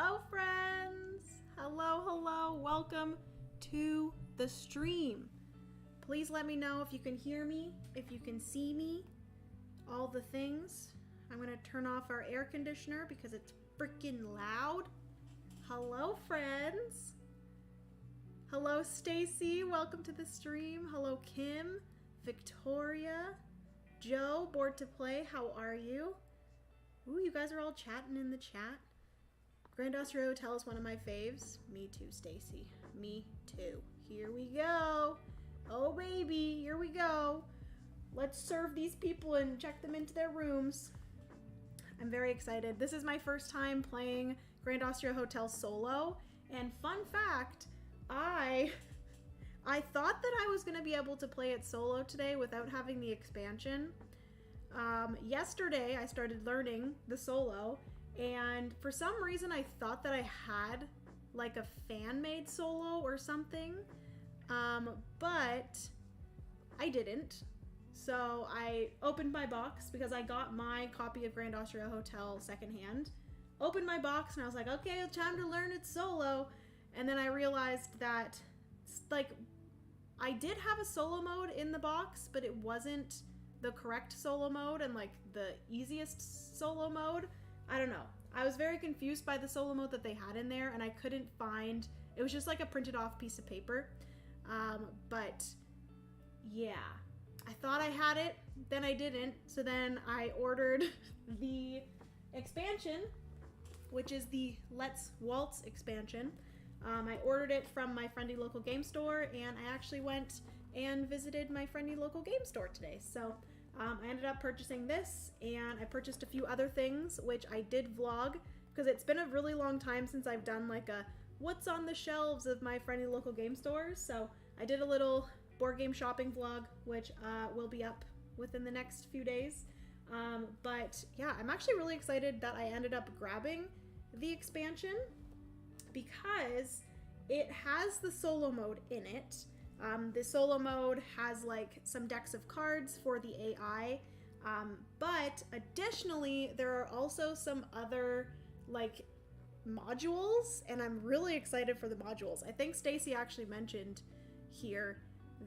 Hello, friends. Hello. Welcome to the stream. Please let me know if you can hear me, if you can see me, all the things. I'm going to turn off our air conditioner because it's freaking loud. Hello, friends. Hello, Stacy. Welcome to the stream. Hello, Kim, Victoria, Joe, bored to play. How are you? Ooh, you guys are all chatting in the chat. Grand Austria Hotel is one of my faves. Me too, Stacy. Me too. Here we go. Oh, baby. Here we go. Let's serve these people and check them into their rooms. I'm very excited. This is my first time playing Grand Austria Hotel solo. And fun fact, I thought that I was going to be able to play it solo today without having the expansion. Yesterday, I started learning the solo, and for some reason, I thought that I had like a fan-made solo or something, but I didn't. So I opened my box because I got my copy of Grand Austria Hotel secondhand. Opened my box and I was like, okay, it's time to learn it solo. And then I realized that, like, I did have a solo mode in the box, but it wasn't the correct solo mode and, like, the easiest solo mode. I don't know. I was very confused by the solo mode that they had in there, and I couldn't find... It was just, like, a printed off piece of paper. But, yeah. I thought I had it, then I didn't. So then I ordered the expansion, which is the Let's Waltz expansion. I ordered it from my friendly local game store, and I actually went and visited my friendly local game store today. So I ended up purchasing this, and I purchased a few other things, which I did vlog, because it's been a really long time since I've done like a what's on the shelves of my friendly local game stores. So I did a little board game shopping vlog, which will be up within the next few days. But yeah, I'm actually really excited that I ended up grabbing the expansion, because it has the solo mode in it. The solo mode has like some decks of cards for the AI, but additionally there are also some other like modules, and I'm really excited for the modules. I think Stacy actually mentioned here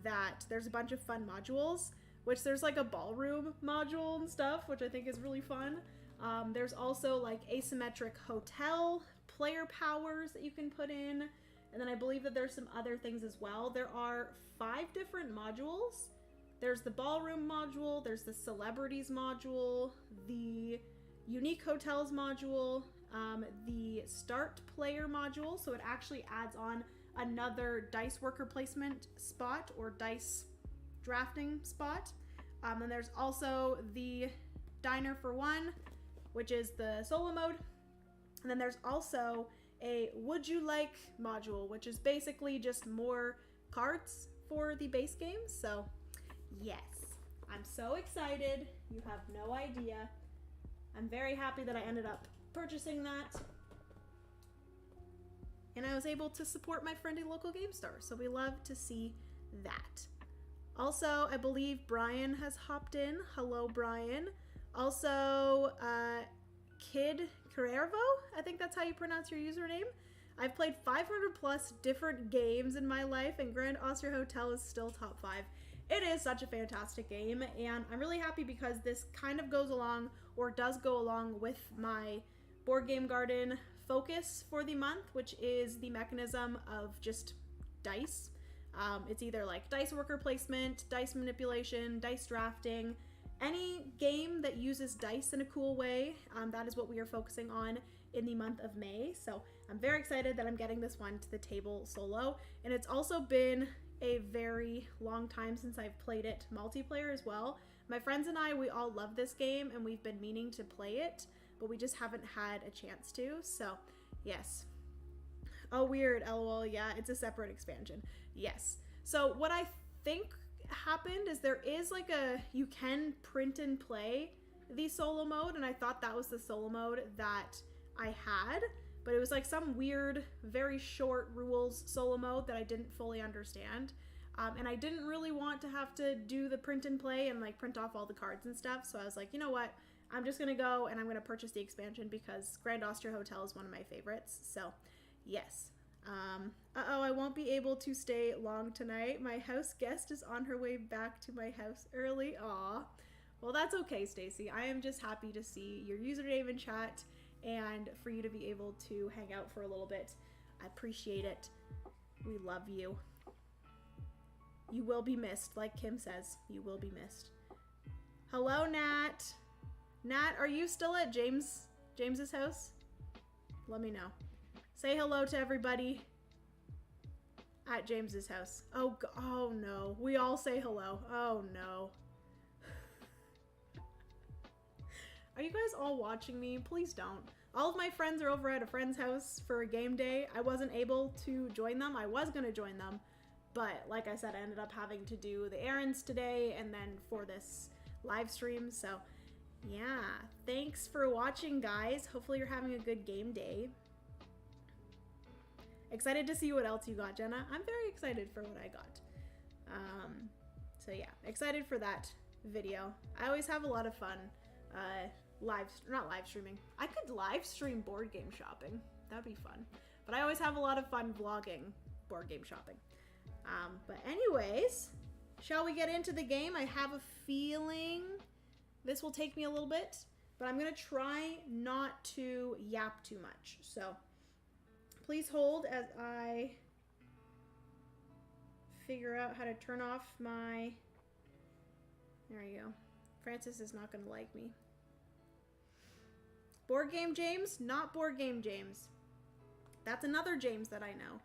that there's a bunch of fun modules, which there's like a ballroom module and stuff, which I think is really fun. There's also like asymmetric hotel player powers that you can put in. And then I believe that there's some other things as well. There are 5 different modules. There's the ballroom module, there's the celebrities module, the unique hotels module, the start player module. So it actually adds on another dice worker placement spot or dice drafting spot. And there's also the diner for one, which is the solo mode. And then there's also a would you like module, which is basically just more cards for the base game. So yes, I'm so excited. You have no idea. I'm very happy that I ended up purchasing that. And I was able to support my friendly local game store. So we love to see that. Also, I believe Brian has hopped in. Hello, Brian. Also, Kid Carrervo, I think that's how you pronounce your username. I've played 500 plus different games in my life, and Grand Austria Hotel is still top 5. It is such a fantastic game, and I'm really happy because this kind of goes along, or does go along, with my Board Game Garden focus for the month, which is the mechanism of just dice. It's either like dice worker placement, dice manipulation, dice drafting. Any game that uses dice in a cool way, that is what we are focusing on in the month of May. So I'm very excited that I'm getting this one to the table solo. And it's also been a very long time since I've played it multiplayer as well. My friends and I, we all love this game and we've been meaning to play it, but we just haven't had a chance to. So yes. Oh, weird, LOL. Yeah, it's a separate expansion. Yes. So what I think happened is there is like you can print and play the solo mode, and I thought that was the solo mode that I had, but it was like some weird, very short rules solo mode that I didn't fully understand. And I didn't really want to have to do the print and play and like print off all the cards and stuff. So I was like, you know what? I'm just going to go and I'm going to purchase the expansion because Grand Austria Hotel is one of my favorites. So, yes. Uh-oh, I won't be able to stay long tonight. My house guest is on her way back to my house early. Aw. Well, that's okay, Stacy. I am just happy to see your username in chat and for you to be able to hang out for a little bit. I appreciate it. We love you. You will be missed, like Kim says. You will be missed. Hello, Nat. Nat, are you still at James's house? Let me know. Say hello to everybody at James's house. Oh no. We all say hello. Oh no. Are you guys all watching me? Please don't. All of my friends are over at a friend's house for a game day. I wasn't able to join them. I was going to join them, but like I said, I ended up having to do the errands today and then for this live stream. So yeah, thanks for watching, guys. Hopefully you're having a good game day. Excited to see what else you got, Jenna. I'm very excited for what I got. So yeah, excited for that video. I always have a lot of fun not live streaming. I could live stream board game shopping. That'd be fun. But I always have a lot of fun vlogging board game shopping. But anyways, shall we get into the game? I have a feeling this will take me a little bit, but I'm gonna try not to yap too much. So please hold as I figure out how to turn off my... There you go. Francis is not gonna like me. Board Game James? Not Board Game James. That's another James that I know.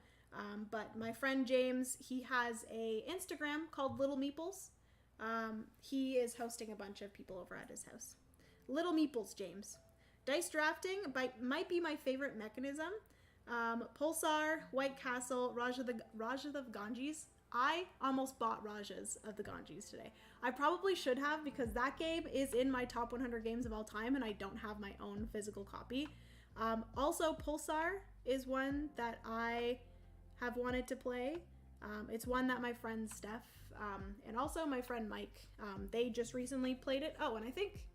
But my friend James, he has a Instagram called Little Meeples. He is hosting a bunch of people over at his house. Little Meeples James. Dice drafting might be my favorite mechanism. Pulsar, White Castle, Raja of Ganges. I almost bought Rajas of the Ganges today. I probably should have because that game is in my top 100 games of all time and I don't have my own physical copy. Also, Pulsar is one that I have wanted to play. It's one that my friend Steph and also my friend Mike, they just recently played it. Oh, and I think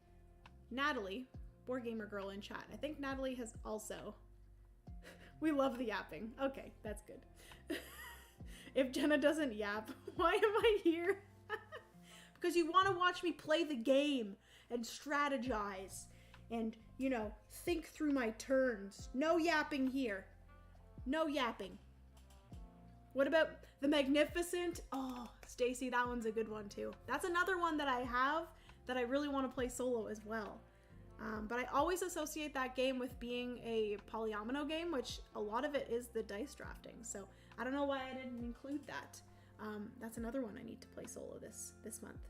Natalie, Board Gamer Girl in chat, I think Natalie has also... We love the yapping. Okay, that's good. If Jenna doesn't yap, why am I here? Because you want to watch me play the game and strategize and, you know, think through my turns. No yapping here. No yapping. What about the Magnificent? Oh, Stacy, that one's a good one too. That's another one that I have that I really want to play solo as well. But I always associate that game with being a polyomino game, which a lot of it is the dice drafting. So I don't know why I didn't include that. That's another one I need to play solo this month.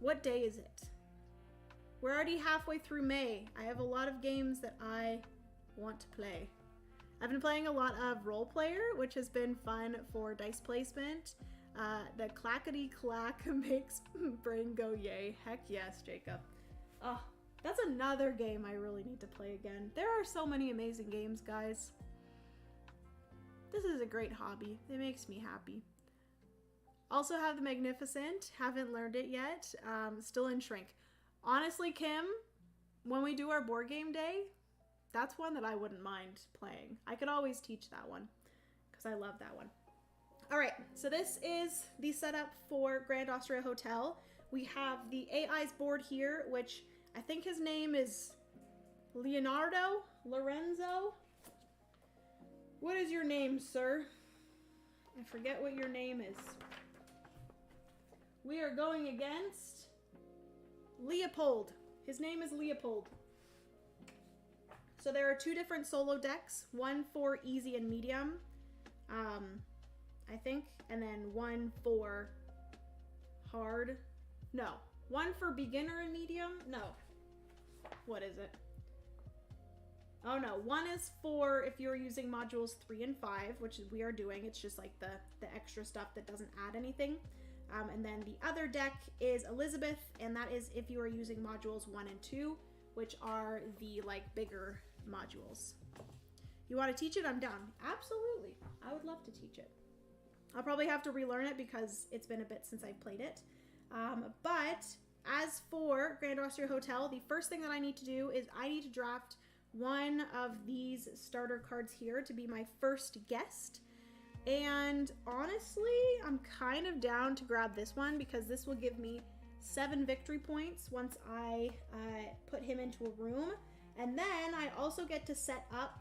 What day is it? We're already halfway through May. I have a lot of games that I want to play. I've been playing a lot of Role Player, which has been fun for dice placement. The clackety clack makes brain go yay. Heck yes, Jacob. Oh, that's another game I really need to play again. There are so many amazing games, guys. This is a great hobby. It makes me happy. Also have the Magnificent. Haven't learned it yet. Still in Shrink. Honestly, Kim, when we do our board game day, that's one that I wouldn't mind playing. I could always teach that one because I love that one. All right, so this is the setup for Grand Austria Hotel. We have the AI's board here, which I think his name is Leonardo Lorenzo. What is your name, sir? I forget what your name is. We are going against Leopold. His name is Leopold. So there are two different solo decks, one for easy and medium, I think, and then one for hard. No, one for beginner and medium. No, what is it? Oh no, one is for if you're using modules 3 and 5, which we are doing. It's just like the extra stuff that doesn't add anything. And then the other deck is Elizabeth, and that is if you are using modules 1 and 2, which are the like bigger modules. You want to teach it? I'm down. Absolutely. I would love to teach it. I'll probably have to relearn it because it's been a bit since I've played it. But as for Grand Austria Hotel, the first thing that I need to do is I need to draft one of these starter cards here to be my first guest. And honestly, I'm kind of down to grab this one because this will give me 7 victory points once I put him into a room. And then I also get to set up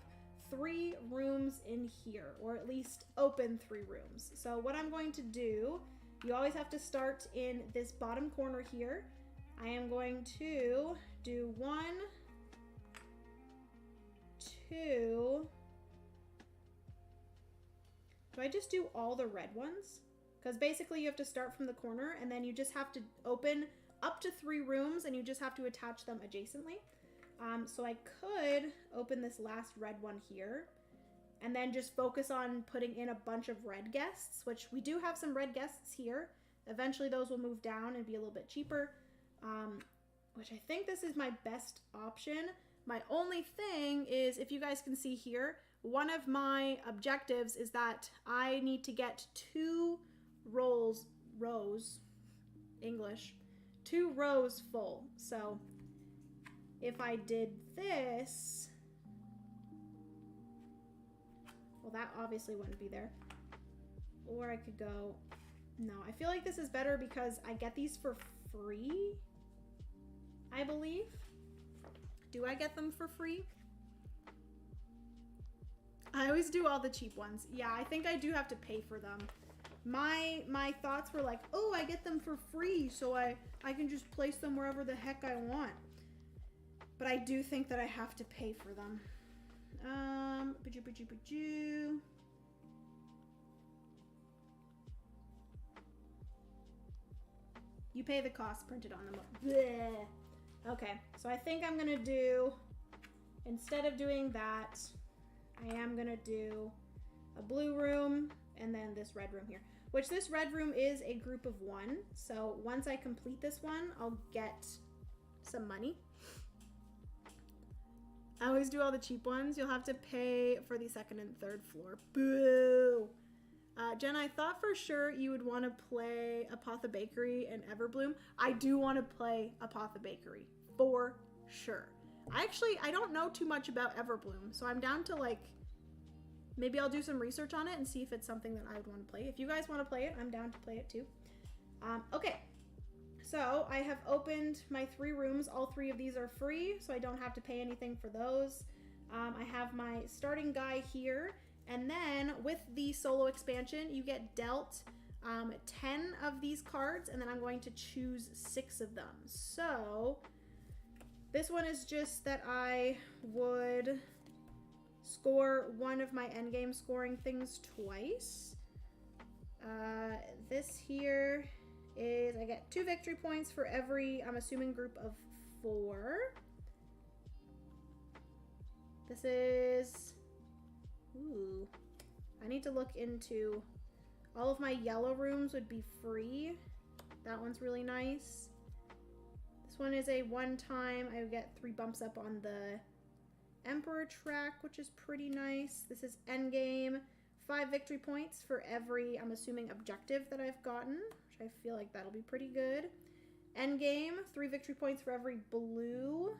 3 rooms in here, or at least open 3 rooms. So what I'm going to do, you always have to start in this bottom corner here. I am going to do 1, 2. Do I just do all the red ones? Because basically you have to start from the corner and then you just have to open up to 3 rooms and you just have to attach them adjacently. So I could open this last red one here and then just focus on putting in a bunch of red guests, which we do have some red guests here. Eventually those will move down and be a little bit cheaper, which I think this is my best option. My only thing is, if you guys can see here, one of my objectives is that I need to get 2 rows full. So if I did this, well, that obviously wouldn't be there. Or I could go, no, I feel like this is better because I get these for free, I believe. Do I get them for free? I always do all the cheap ones. Yeah, I think I do have to pay for them. My thoughts were like, oh, I get them for free, so I can just place them wherever the heck I want. But I do think that I have to pay for them. You pay the cost printed on them. Bleh. Okay, so I think I'm gonna do, instead of doing that, I am gonna do a blue room and then this red room here, which this red room is a group of 1. So once I complete this one, I'll get some money. I always do all the cheap ones. You'll have to pay for the 2nd and 3rd floor. Boo! Jen, I thought for sure you would want to play Apothebakery and Everbloom. I do want to play Apothebakery, for sure. I don't know too much about Everbloom, so I'm down to, like, maybe I'll do some research on it and see if it's something that I would want to play. If you guys want to play it, I'm down to play it too. Okay, so I have opened my 3 rooms. All 3 of these are free, so I don't have to pay anything for those. I have my starting guy here, and then with the solo expansion, you get dealt 10 of these cards, and then I'm going to choose 6 of them. So this one is just that I would score one of my endgame scoring things twice. This here is, I get 2 victory points for every, I'm assuming, group of 4. This is, ooh, I need to look into, all of my yellow rooms would be free. That one's really nice. This one is a one-time, I get 3 bumps up on the Emperor track, which is pretty nice. This is endgame, 5 victory points for every, I'm assuming, objective that I've gotten, which I feel like that'll be pretty good. Endgame, 3 victory points for every blue.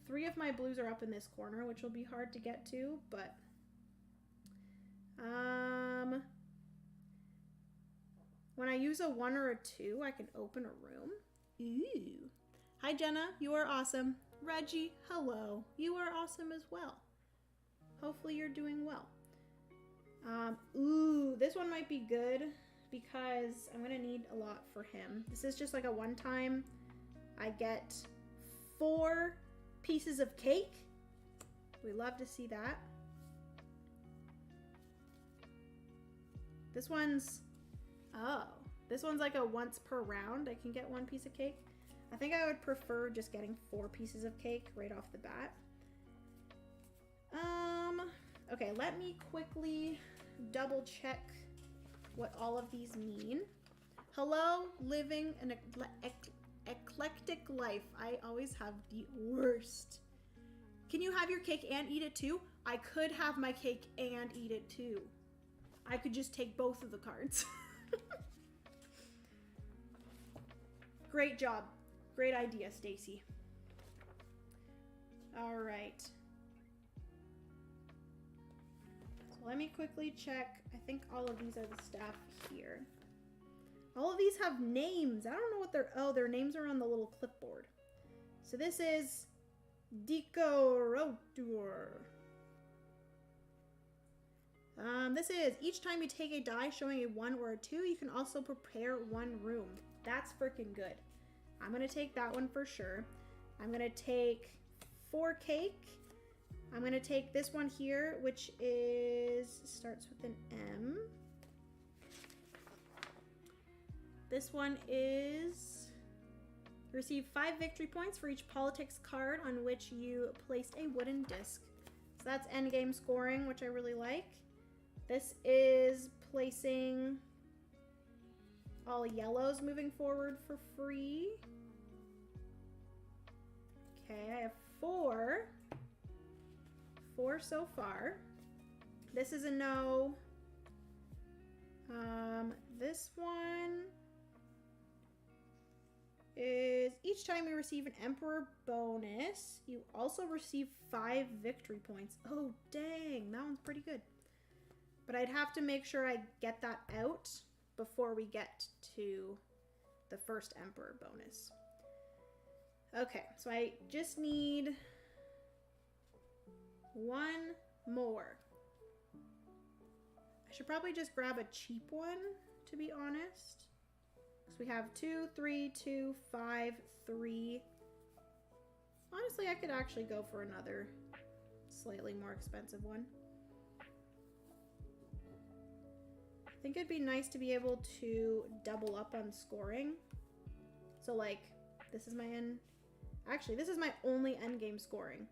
3 of my blues are up in this corner, which will be hard to get to, but when I use a 1 or a 2, I can open a room. Ooh. Hi, Jenna. You are awesome. Reggie, hello. You are awesome as well. Hopefully you're doing well. Ooh, this one might be good because I'm gonna need a lot for him. This is just like a one-time. I get 4 pieces of cake. We love to see that. This one's, oh, this one's like a once per round. I can get 1 piece of cake. I think I would prefer just getting 4 pieces of cake right off the bat. Okay, let me quickly double check what all of these mean. Hello, living an eclectic life. I always have the worst. Can you have your cake and eat it too? I could have my cake and eat it too. I could just take both of the cards. Great job. Great idea, Stacy. All right. So let me quickly check. I think all of these are the staff here. All of these have names. I don't know what their names are on the little clipboard. So this is Decorator. This is, each time you take a die showing a 1 or a 2, you can also prepare 1 room. That's freaking good. I'm going to take that one for sure. I'm going to take 4 cake. I'm going to take this one here, which starts with an M. This one is, receive 5 victory points for each politics card on which you placed a wooden disc. So that's endgame scoring, which I really like. This is placing all yellows moving forward for free. Okay, I have 4. 4 so far. This is a no. This one is, each time you receive an Emperor bonus, you also receive 5 victory points. Oh, dang, that one's pretty good. But I'd have to make sure I get that out before we get to the first Emperor bonus. Okay, so I just need 1 more. I should probably just grab a cheap one, to be honest. So we have 2, 3, 2, 5, 3. Honestly, I could actually go for another slightly more expensive one. I think it'd be nice to be able to double up on scoring. So like, this is my actually, this is my only endgame scoring.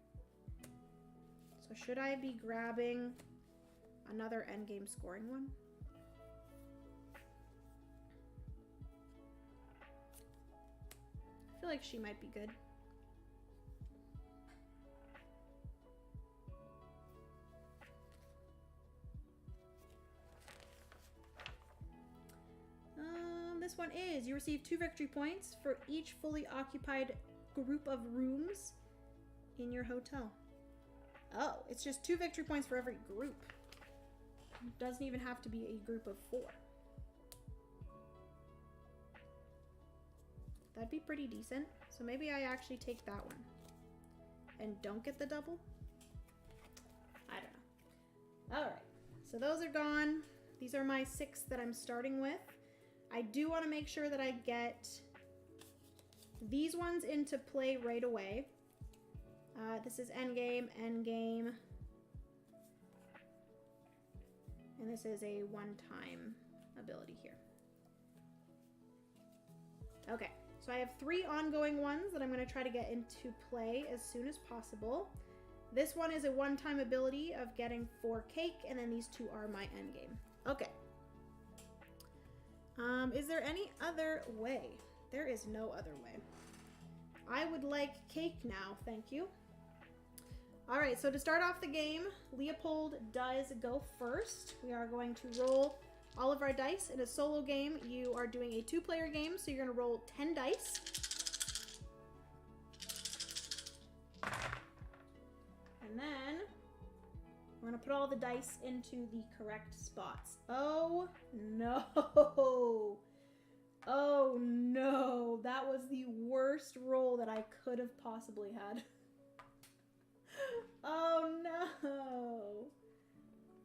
So should I be grabbing another endgame scoring one? I feel like she might be good. This one is, you receive 2 victory points for each fully occupied group of rooms in your hotel. Oh, it's just 2 victory points for every group. It doesn't even have to be a group of 4. That'd be pretty decent. So maybe I actually take that one and don't get the double. I don't know. All right, so those are gone. These are my 6 that I'm starting with. I do want to make sure that I get these ones into play right away. This is endgame, endgame. And this is a one-time ability here. Okay, so I have 3 ongoing ones that I'm going to try to get into play as soon as possible. This one is a one-time ability of getting 4 cake, and then these 2 are my endgame. Okay. Is there any other way? There is no other way. I would like cake now, thank you. All right, so to start off the game, Leopold does go first. We are going to roll all of our dice. In a solo game, you are doing a 2-player game, so you're gonna roll 10 dice. And then we're gonna put all the dice into the correct spots. Oh no. Oh no. That was the worst roll that I could have possibly had. Oh no.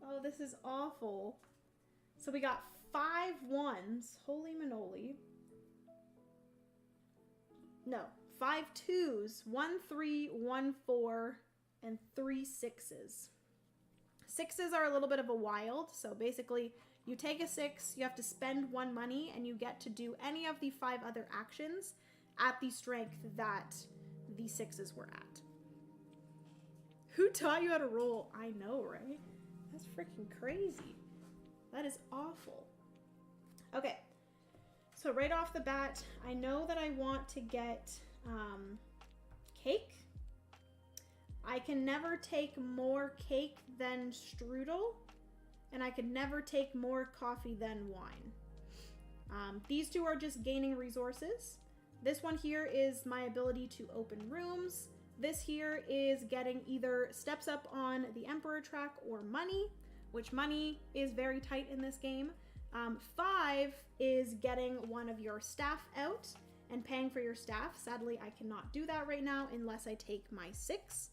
Oh, this is awful. So we got 5 1s. Holy manoli. No, 5 2s, 1 3, 1 4, and 3 6s. 6s are a little bit of a wild, so basically you take a 6, you have to spend 1 money, and you get to do any of the 5 other actions at the strength that the 6s were at. Who taught you how to roll? I know, right? That's freaking crazy. That is awful. Okay, so right off the bat, I know that I want to get cake. I can never take more cake than strudel, and I could never take more coffee than wine. These 2 are just gaining resources. This one here is my ability to open rooms. This here is getting either steps up on the Emperor track or money, which money is very tight in this game. 5 is getting one of your staff out and paying for your staff. Sadly, I cannot do that right now unless I take my 6.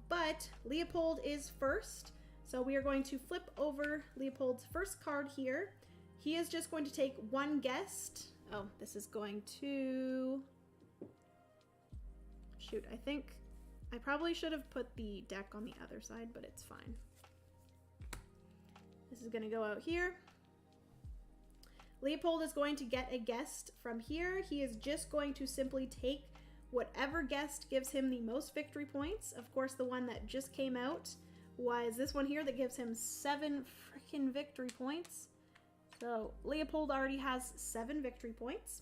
But Leopold is first. So we are going to flip over Leopold's first card here. He is just going to take 1 guest. Oh, this is going to... Shoot, I think I probably should have put the deck on the other side, but it's fine. This is going to go out here. Leopold is going to get a guest from here. He is just going to simply take whatever guest gives him the most victory points. Of course, the one that just came out was this one here that gives him 7 freaking victory points. So Leopold already has 7 victory points.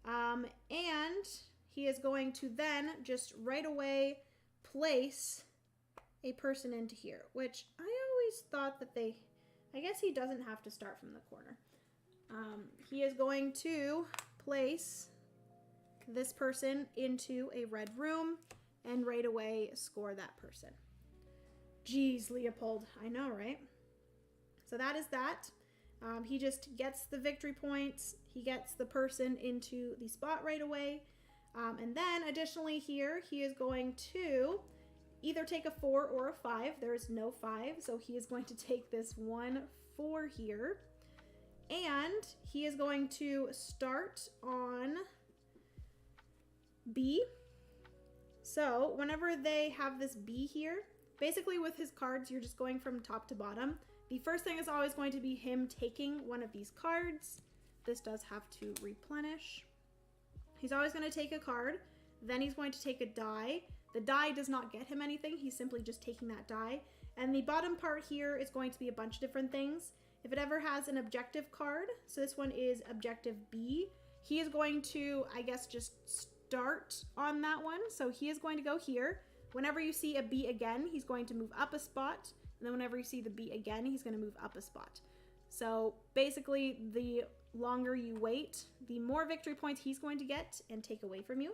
And he is going to then just right away place a person into here, which I always thought that I guess he doesn't have to start from the corner. He is going to place this person into a red room and right away score that person. Jeez, Leopold, I know, right? So that is that. He just gets the victory points. He gets the person into the spot right away. And then additionally here, he is going to either take a 4 or a 5. There is no 5, so he is going to take this 1 4 here. And he is going to start on B. So whenever they have this B here, basically with his cards, you're just going from top to bottom. The first thing is always going to be him taking one of these cards. This does have to replenish. He's always going to take a card. Then he's going to take a die. The die does not get him anything. He's simply just taking that die. And the bottom part here is going to be a bunch of different things. If it ever has an objective card, so this one is objective B, he is going to, I guess, just start on that one. So he is going to go here. Whenever you see a B again, he's going to move up a spot. And then whenever you see the B again, he's going to move up a spot. So basically, the longer you wait, the more victory points he's going to get and take away from you.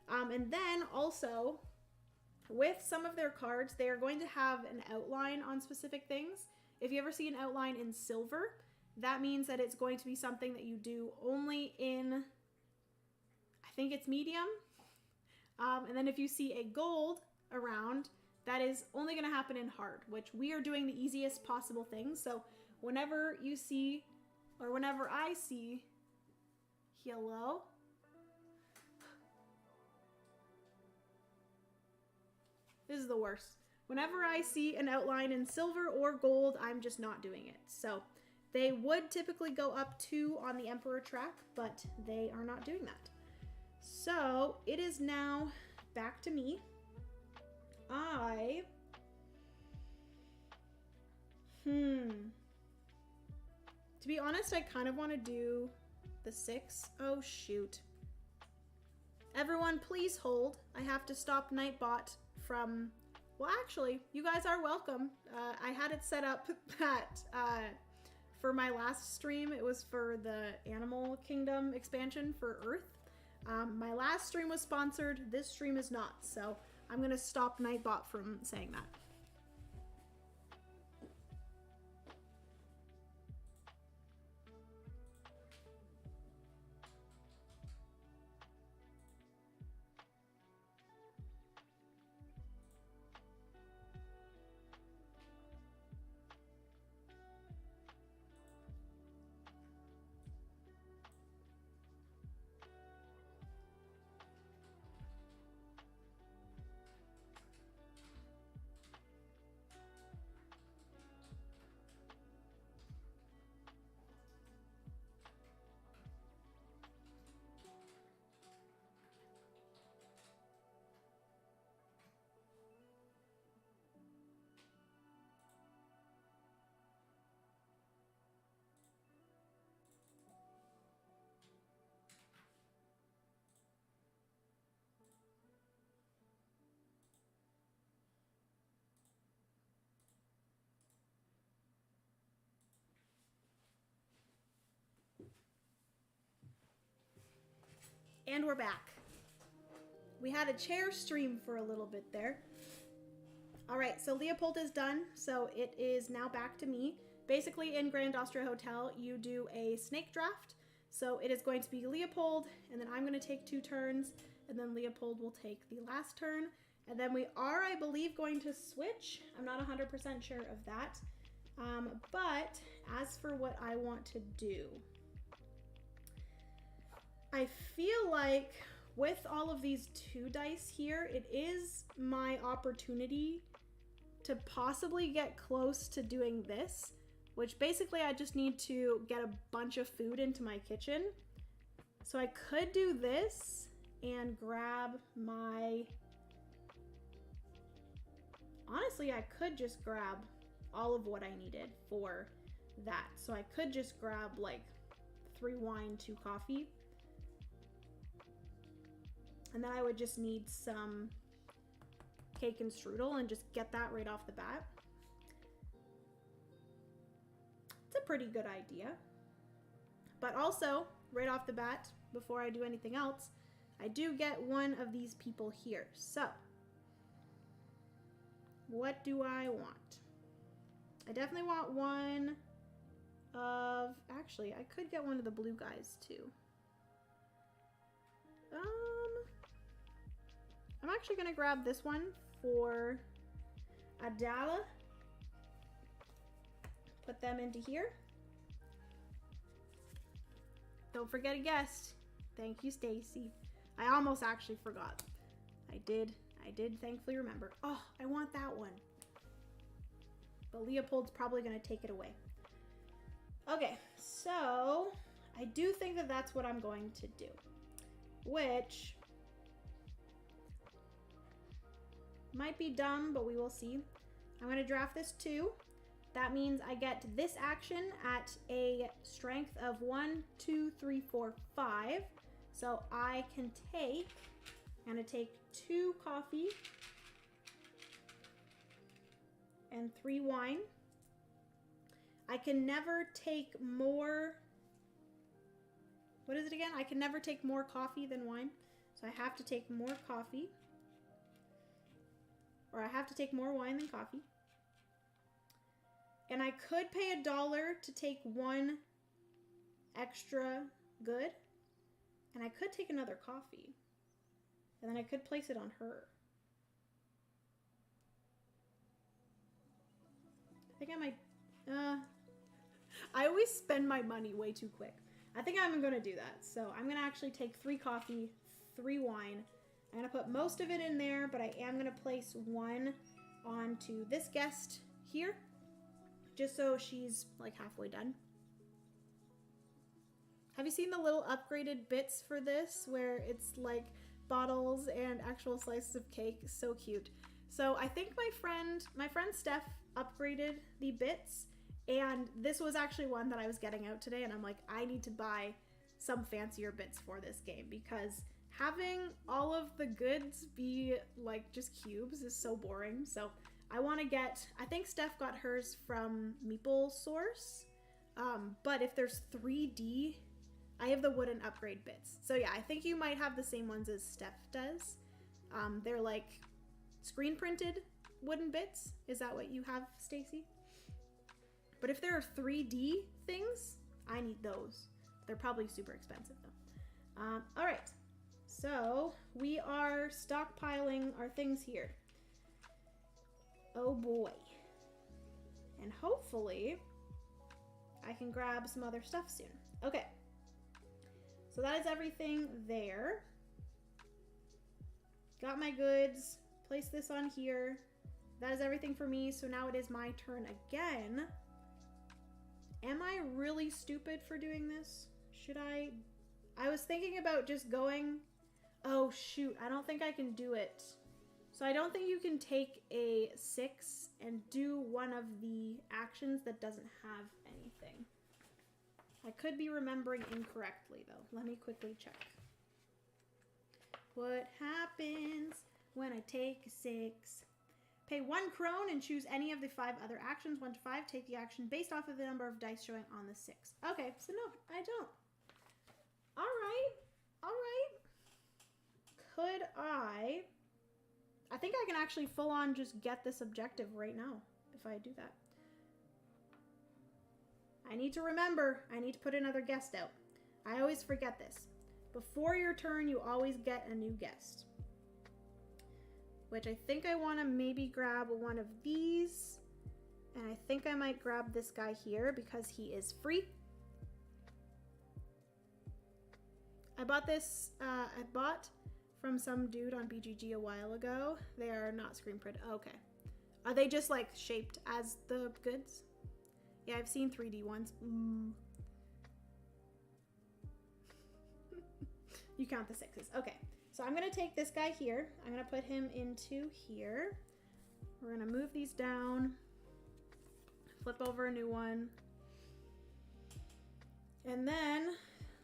And then also, with some of their cards, they are going to have an outline on specific things. If you ever see an outline in silver, that means that it's going to be something that you do only in, I think it's medium. And then if you see a gold around, that is only going to happen in hard, which we are doing the easiest possible things. So whenever you see, or whenever I see, hello? This is the worst. Whenever I see an outline in silver or gold, I'm just not doing it. So they would typically go up 2 on the Emperor track, but they are not doing that. So it is now back to me. To be honest, I kind of want to do the 6. Oh, shoot. Everyone, please hold. I have to stop Nightbot from... Well, actually, you guys are welcome. I had it set up that for my last stream, it was for the Animal Kingdom expansion for Earth. My last stream was sponsored. This stream is not, so I'm going to stop Nightbot from saying that. And we're back. We had a chair stream for a little bit there. All right, so Leopold is done. So it is now back to me. Basically, in Grand Austria Hotel, you do a snake draft. So it is going to be Leopold, and then I'm going to take 2 turns, and then Leopold will take the last turn. And then we are, I believe, going to switch. I'm not 100% sure of that. But as for what I want to do, I feel like with all of these 2 dice here, it is my opportunity to possibly get close to doing this, which basically I just need to get a bunch of food into my kitchen. So I could do this and grab my... Honestly, I could just grab all of what I needed for that. So I could just grab like 3 wine, 2 coffee. And then I would just need some cake and strudel and just get that right off the bat. It's a pretty good idea. But also, right off the bat, before I do anything else, I do get one of these people here. So, what do I want? I definitely want one of... Actually, I could get one of the blue guys, too. I'm actually going to grab this one for Adala. Put them into here. Don't forget a guest. Thank you, Stacy. I almost actually forgot. I did thankfully remember. Oh, I want that one. But Leopold's probably going to take it away. Okay, so I do think that that's what I'm going to do. Which might be dumb, but we will see. I'm going to draft this 2. That means I get this action at a strength of 1, 2, 3, 4, 5. So I can take, I'm going to take 2 coffee and 3 wine. I can never take more, what is it again? I can never take more coffee than wine. So I have to take more coffee. Or I have to take more wine than coffee. And I could pay $1 to take 1 extra good. And I could take another coffee. And then I could place it on her. I think I might... I always spend my money way too quick. I think I'm going to do that. So I'm going to actually take 3 coffee, 3 wine. I'm going to put most of it in there, but I am going to place 1 onto this guest here. Just so she's like halfway done. Have you seen the little upgraded bits for this where it's like bottles and actual slices of cake? So cute. So I think my friend Steph upgraded the bits, and this was actually one that I was getting out today, and I'm like, I need to buy some fancier bits for this game because having all of the goods be like just cubes is so boring. So I want to get, I think Steph got hers from Meeple Source, but if there's 3D, I have the wooden upgrade bits. So yeah, I think you might have the same ones as Steph does. They're like screen printed wooden bits. Is that what you have, Stacy? But if there are 3D things, I need those. They're probably super expensive though. All right, so we are stockpiling our things here. Oh boy. And hopefully I can grab some other stuff soon. Okay. So that is everything there. Got my goods. Place this on here. That is everything for me. So now it is my turn again. Am I really stupid for doing this? Should I? I was thinking about just going. Oh shoot. I don't think I can do it. So I don't think you can take a 6 and do one of the actions that doesn't have anything. I could be remembering incorrectly though. Let me quickly check. What happens when I take a 6? Pay 1 krone and choose any of the 5 other actions. 1 to 5, take the action based off of the number of dice showing on the 6. Okay, so no, I don't. All right. think I can actually full on just get this objective right now if I do that. I need to remember, I need to put another guest out. I always forget this. Before your turn, you always get a new guest. Which I think I want to maybe grab one of these. And I think I might grab this guy here because he is free. I bought this, I bought from some dude on BGG a while ago. They are not screen printed. Okay. Are they just like shaped as the goods? Yeah, I've seen 3D ones. You count the sixes. Okay, so I'm gonna take this guy here. I'm gonna put him into here. We're gonna move these down. Flip over a new one. And then,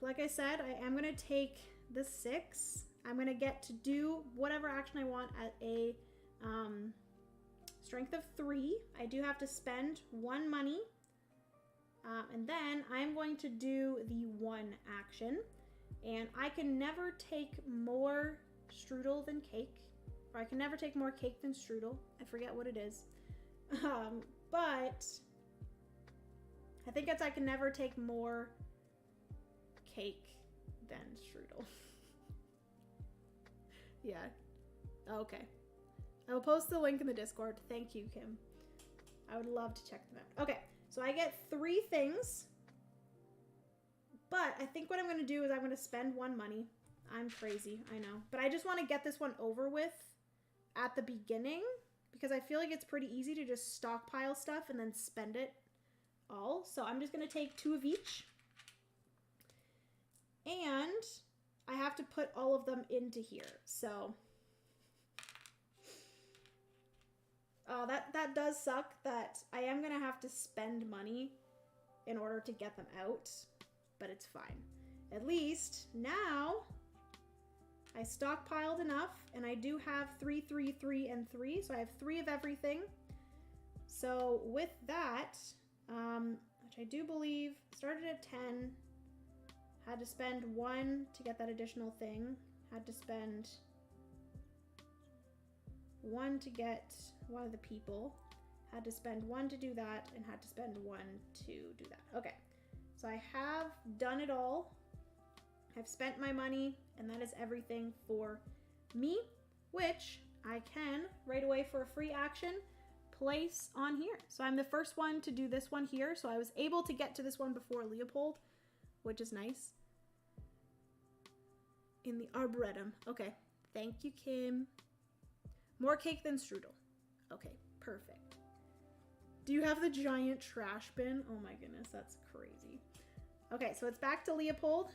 like I said, I am gonna take the 6. I'm gonna get to do whatever action I want at a strength of 3. I do have to spend 1 money. And then I'm going to do the 1 action. And I can never take more strudel than cake. Or I can never take more cake than strudel. I forget what it is. But I think it's I can never take more cake than strudel. Yeah. Okay. I will post the link in the Discord. Thank you, Kim. I would love to check them out. Okay. So I get 3 things, but I think what I'm going to do is I'm going to spend 1 money. I'm crazy, I know. But I just want to get this one over with at the beginning because I feel like it's pretty easy to just stockpile stuff and then spend it all. So I'm just going to take 2 of each. And I have to put all of them into here. So that does suck that I am going to have to spend money in order to get them out, but it's fine. At least now I stockpiled enough and I do have 3, 3, 3, and 3. So I have 3 of everything. So with that, which I do believe started at 10, had to spend 1 to get that additional thing, had to spend 1 to get one of the people, had to spend 1 to do that, and had to spend 1 to do that. Okay, so I have done it all. I've spent my money, and that is everything for me, which I can, right away for a free action, place on here. So I'm the first one to do this one here, so I was able to get to this one before Leopold, which is nice. In the Arboretum. Okay, thank you, Kim. More cake than strudel. Okay, perfect. Do you have the giant trash bin? Oh my goodness, that's crazy. Okay, so it's back to Leopold.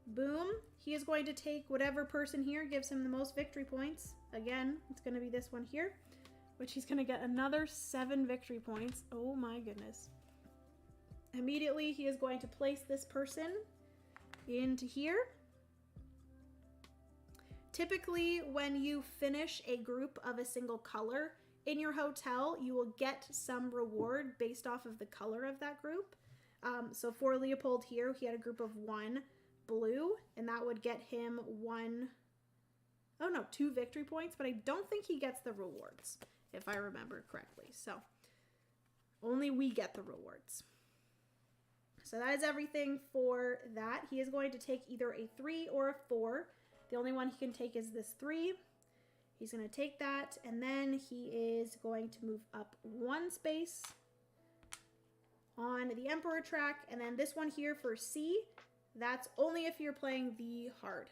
Boom. He is going to take whatever person here gives him the most victory points. Again, it's going to be this one here, which he's going to get another 7 victory points. Oh my goodness. Immediately, he is going to place this person into here. Typically, when you finish a group of a single color in your hotel, you will get some reward based off of the color of that group. So for Leopold here, he had a group of 1 blue, and that would get him 2 victory points, but I don't think he gets the rewards, if I remember correctly. So only we get the rewards. So that is everything for that. He is going to take either a 3 or a 4. The only one he can take is this 3. He's going to take that, and then he is going to move up 1 space on the Emperor track, and then this one here for C, that's only if you're playing the hard.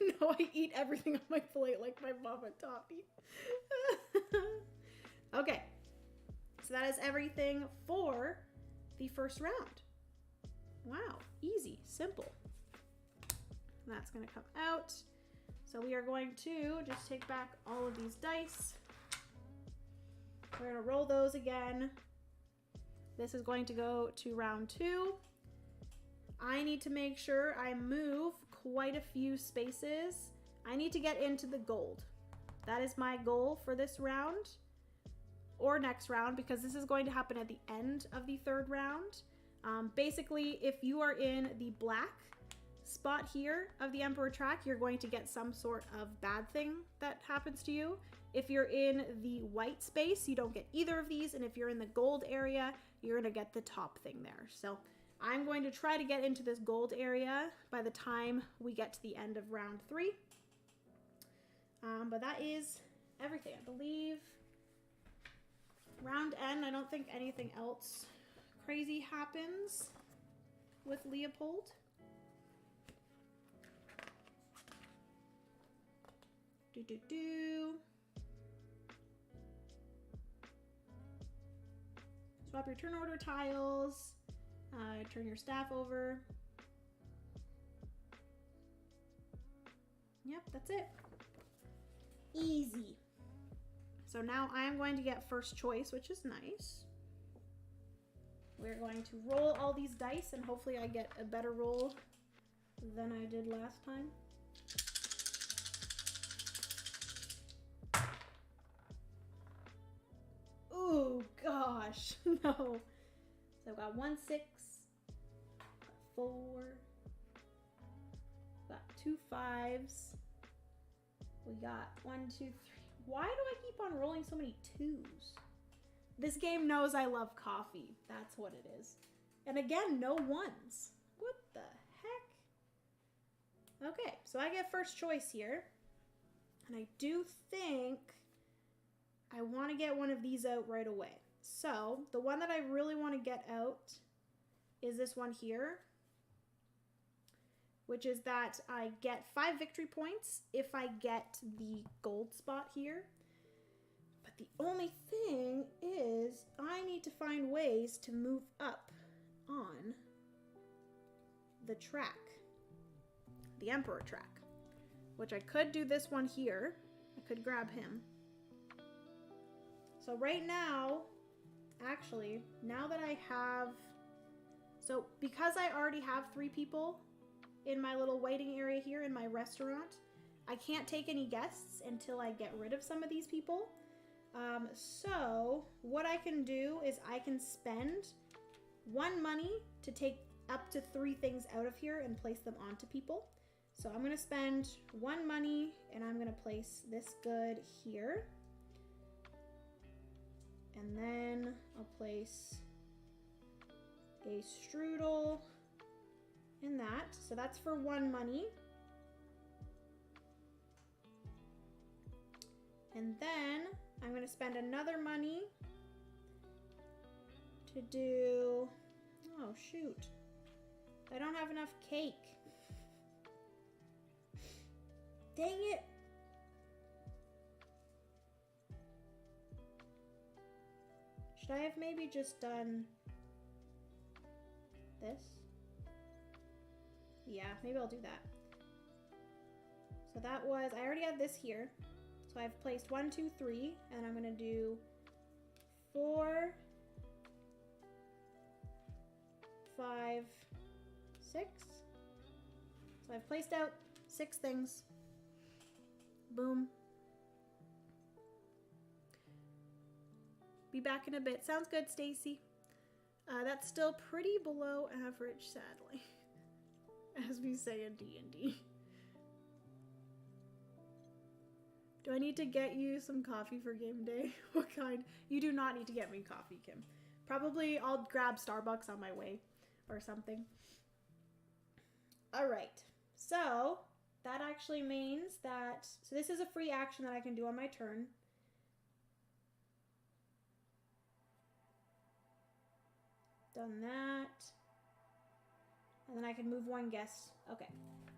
No, I eat everything on my plate like my mama taught me. Okay, so that is everything for the first round. Wow, easy, simple. That's going to come out. So we are going to just take back all of these dice. We're going to roll those again. This is going to go to round 2. I need to make sure I move quite a few spaces. I need to get into the gold. That is my goal for this round or next round, because this is going to happen at the end of the 3rd round. Basically, if you are in the black spot here of the Emperor track, you're going to get some sort of bad thing that happens to you. If you're in the white space, you don't get either of these. And if you're in the gold area, you're going to get the top thing there. So I'm going to try to get into this gold area by the time we get to the end of round 3. But that is everything, I believe. Round end, I don't think anything else crazy happens with Leopold. Swap your turn order tiles. Turn your staff over. Yep, that's it. Easy. So now I am going to get first choice, which is nice. We're going to roll all these dice and hopefully I get a better roll than I did last time. Oh gosh, no. So I've got 1 6, 4, got 2 5s. We got 1 2 3. Why do I keep on rolling so many 2s? This game knows I love coffee. That's what it is. And again, no 1s. What the heck? Okay, so I get first choice here. And I do think I want to get one of these out right away. So the one that I really want to get out is this one here, which is that I get 5 victory points if I get the gold spot here. But the only thing is I need to find ways to move up on the track, the Emperor track, which I could do this one here. I could grab him. So right now, actually, now that I have, so because I already have 3 people in my little waiting area here in my restaurant, I can't take any guests until I get rid of some of these people. So what I can do is I can spend 1 money to take up to 3 things out of here and place them onto people. So I'm going to spend 1 money and I'm going to place this good here. And then I'll place a strudel in that. So that's for 1 money. And then I'm going to spend another money to do, oh shoot, I don't have enough cake. Dang it. Should I have maybe just done this? Yeah, maybe I'll do that. So that was, I already had this here. So I've placed 1, 2, 3, and I'm gonna do 4, 5, 6. So I've placed out 6 things. Boom. Be back in a bit. Sounds good, Stacy. That's still pretty below average, sadly, as we say in D&D. Do I need to get you some coffee for game day? What kind? You do not need to get me coffee, Kim. Probably I'll grab Starbucks on my way or something. All right. So that actually means that, so this is a free action that I can do on my turn. Done that. And then I can move 1 guest. Okay.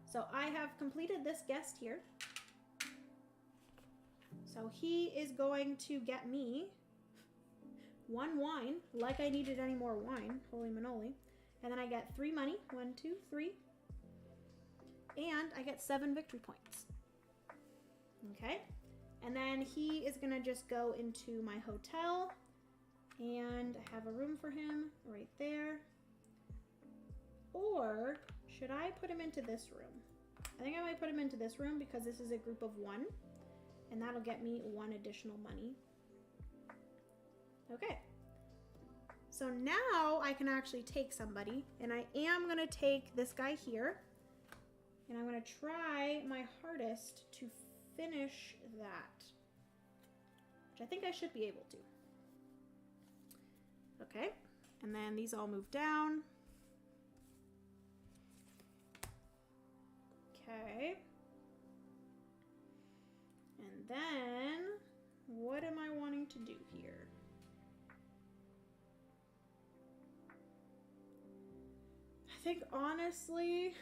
So I have completed this guest here. So he is going to get me 1 wine, like I needed any more wine. Holy manoli. And then I get 3 money. 1, 2, 3. And I get 7 victory points. Okay. And then he is going to just go into my hotel. And I have a room for him right there. Or should I put him into this room? I think I might put him into this room because this is a group of 1. And that'll get me 1 additional money. Okay. So now I can actually take somebody. And I am going to take this guy here. And I'm going to try my hardest to finish that, which I think I should be able to. Okay, and then these all move down. Okay. And then, what am I wanting to do here? I think honestly,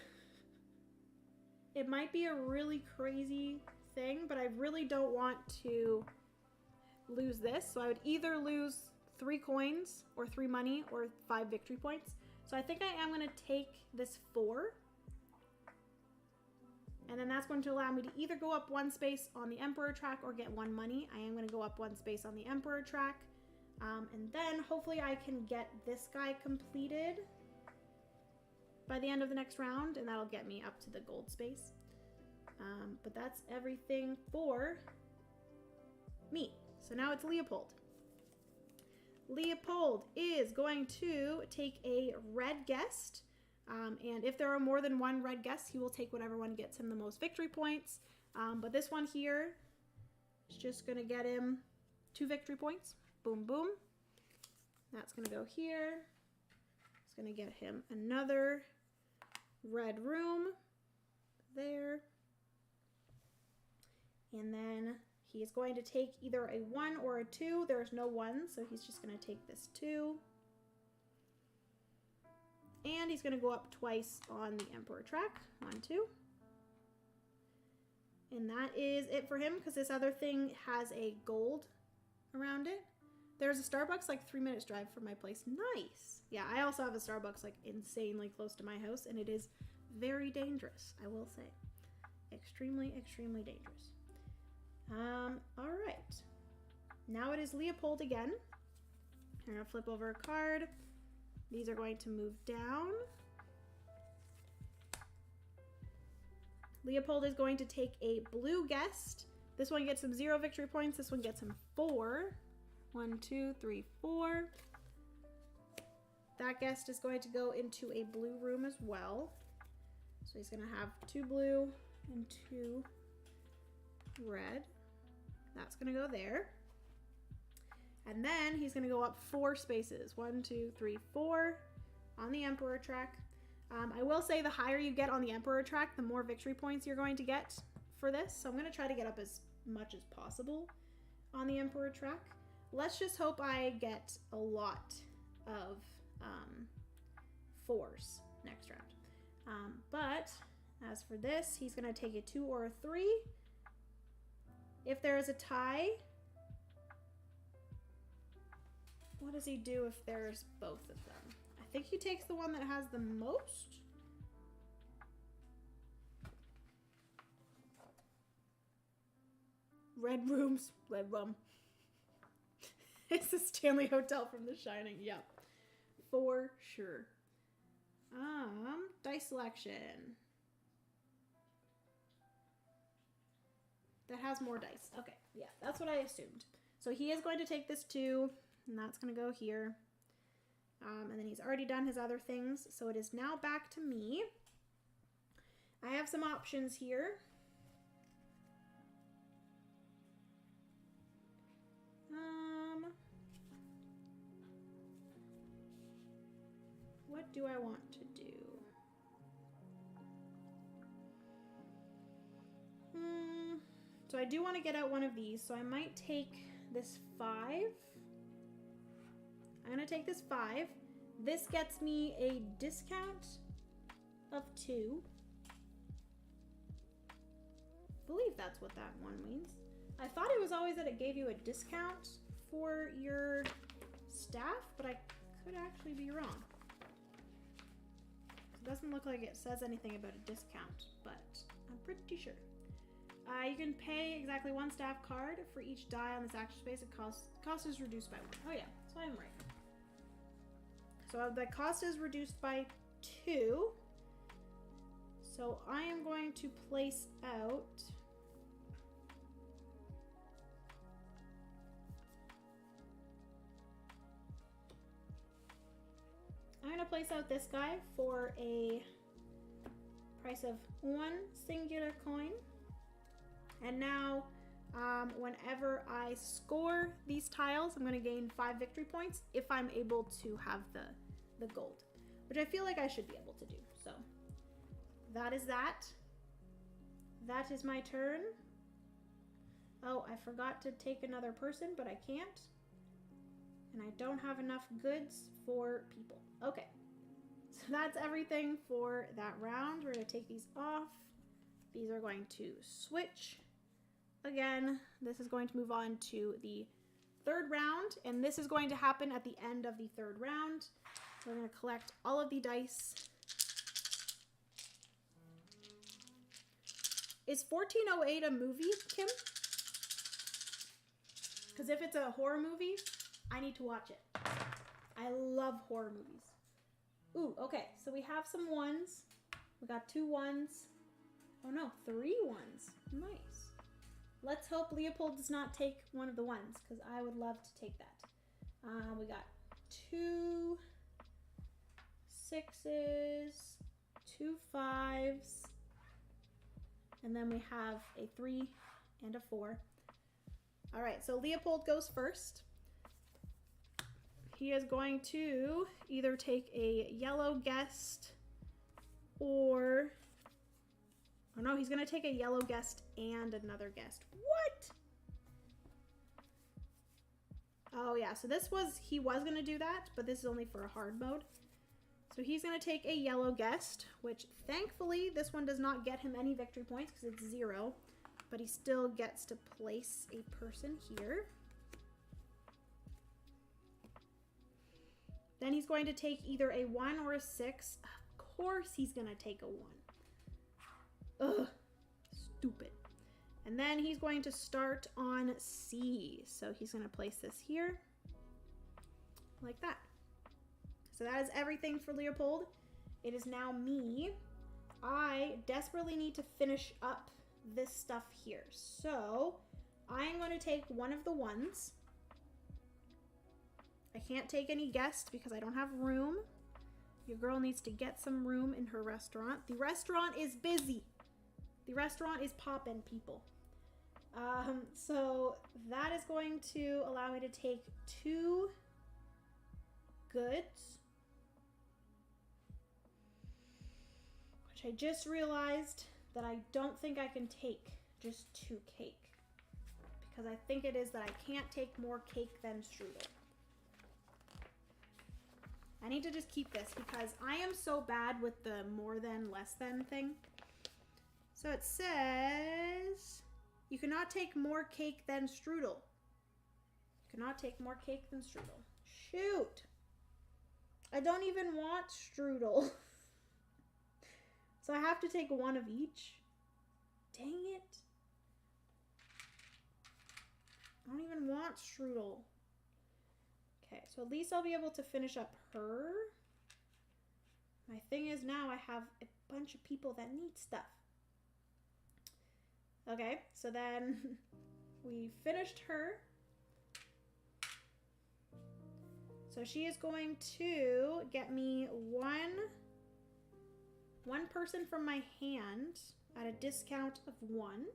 it might be a really crazy thing, but I really don't want to lose this. So I would either lose 3 coins or 3 money or 5 victory points. So I think I am going to take this 4. And then that's going to allow me to either go up 1 space on the Emperor track or get 1 money. I am going to go up 1 space on the Emperor track. And then hopefully I can get this guy completed by the end of the next round, and that'll get me up to the gold space. But that's everything for me. So now it's Leopold. Leopold is going to take a red guest. And if there are more than 1 red guest, he will take whatever one gets him the most victory points. But this one here is just going to get him 2 victory points. Boom, boom. That's going to go here. It's going to get him another red room there. And then he is going to take either a 1 or a 2. There's no 1, so he's just going to take this 2. And he's going to go up twice on the Emperor track. 1, 2. And that is it for him, because this other thing has a gold around it. There's a Starbucks like 3 minutes drive from my place. Nice. Yeah, I also have a Starbucks like insanely close to my house, and it is very dangerous, I will say. Extremely, extremely dangerous. All right. Now it is Leopold again. I'm going to flip over a card. These are going to move down. Leopold is going to take a blue guest. This one gets him 0 victory points. This one gets him 4. 1, 2, 3, 4. That guest is going to go into a blue room as well. So he's going to have 2 blue and 2 red. That's going to go there. And then he's going to go up 4 spaces. 1, 2, 3, 4 on the Emperor track. I will say the higher you get on the Emperor track, the more victory points you're going to get for this. So I'm going to try to get up as much as possible on the Emperor track. Let's just hope I get a lot of 4s next round. But as for this, he's going to take a 2 or a 3. If there is a tie, what does he do if there's both of them? I think he takes the one that has the most. Red rooms, red rum. It's the Stanley Hotel from The Shining. Yep, for sure. Dice selection. That has more dice. Okay, yeah, that's what I assumed. So he is going to take this 2, and that's going to go here. And then he's already done his other things, so it is now back to me. I have some options here. What do I want to do? So I do want to get out one of these, so I might take this 5. I'm going to take this 5. This gets me a discount of 2. I believe that's what that one means. I thought it was always that it gave you a discount for your staff, but I could actually be wrong. It doesn't look like it says anything about a discount, but I'm pretty sure. You can pay exactly 1 staff card for each die on this action space. Cost is reduced by 1. Oh yeah, so I'm right. So the cost is reduced by 2. So I am going to place out this guy for a price of 1 singular coin. And now, whenever I score these tiles, I'm going to gain 5 victory points if I'm able to have the gold, which I feel like I should be able to do. So that is that. That is my turn. Oh, I forgot to take another person, but I can't. And I don't have enough goods for people. Okay. So that's everything for that round. We're going to take these off. These are going to switch. Again, this is going to move on to the third round, and this is going to happen at the end of the third round. We're going to collect all of the dice. Is 1408 a movie, Kim? Because if it's a horror movie, I need to watch it. I love horror movies. Ooh, okay, so we have some ones. We got 2 ones. Oh no, 3 ones. Nice. Let's hope Leopold does not take one of the ones, because I would love to take that. We got 2 6s, 2 5s, and then we have a 3 and a 4. All right, so Leopold goes first. He is going to either take a yellow guest or... Oh no, he's going to take a yellow guest and another guest. What? Oh yeah, so this was... He was going to do that, but this is only for a hard mode. So he's going to take a yellow guest, which thankfully this one does not get him any victory points because it's 0. But he still gets to place a person here. Then he's going to take either a 1 or a 6. Of course he's going to take a 1. Ugh, stupid. And then he's going to start on C. So he's going to place this here. Like that. So that is everything for Leopold. It is now me. I desperately need to finish up this stuff here. So I'm going to take one of the ones. I can't take any guests because I don't have room. Your girl needs to get some room in her restaurant. The restaurant is busy. The restaurant is poppin', people. So that is going to allow me to take 2 goods. Which I just realized that I don't think I can take just 2 cake. Because I think it is that I can't take more cake than strudel. I need to just keep this because I am so bad with the more than, less than thing. So it says, you cannot take more cake than strudel. You cannot take more cake than strudel. Shoot. I don't even want strudel. So I have to take 1 of each. Dang it. I don't even want strudel. Okay, so at least I'll be able to finish up her. My thing is now I have a bunch of people that need stuff. Okay, so then we finished her. So she is going to get me one person from my hand at a discount of 1.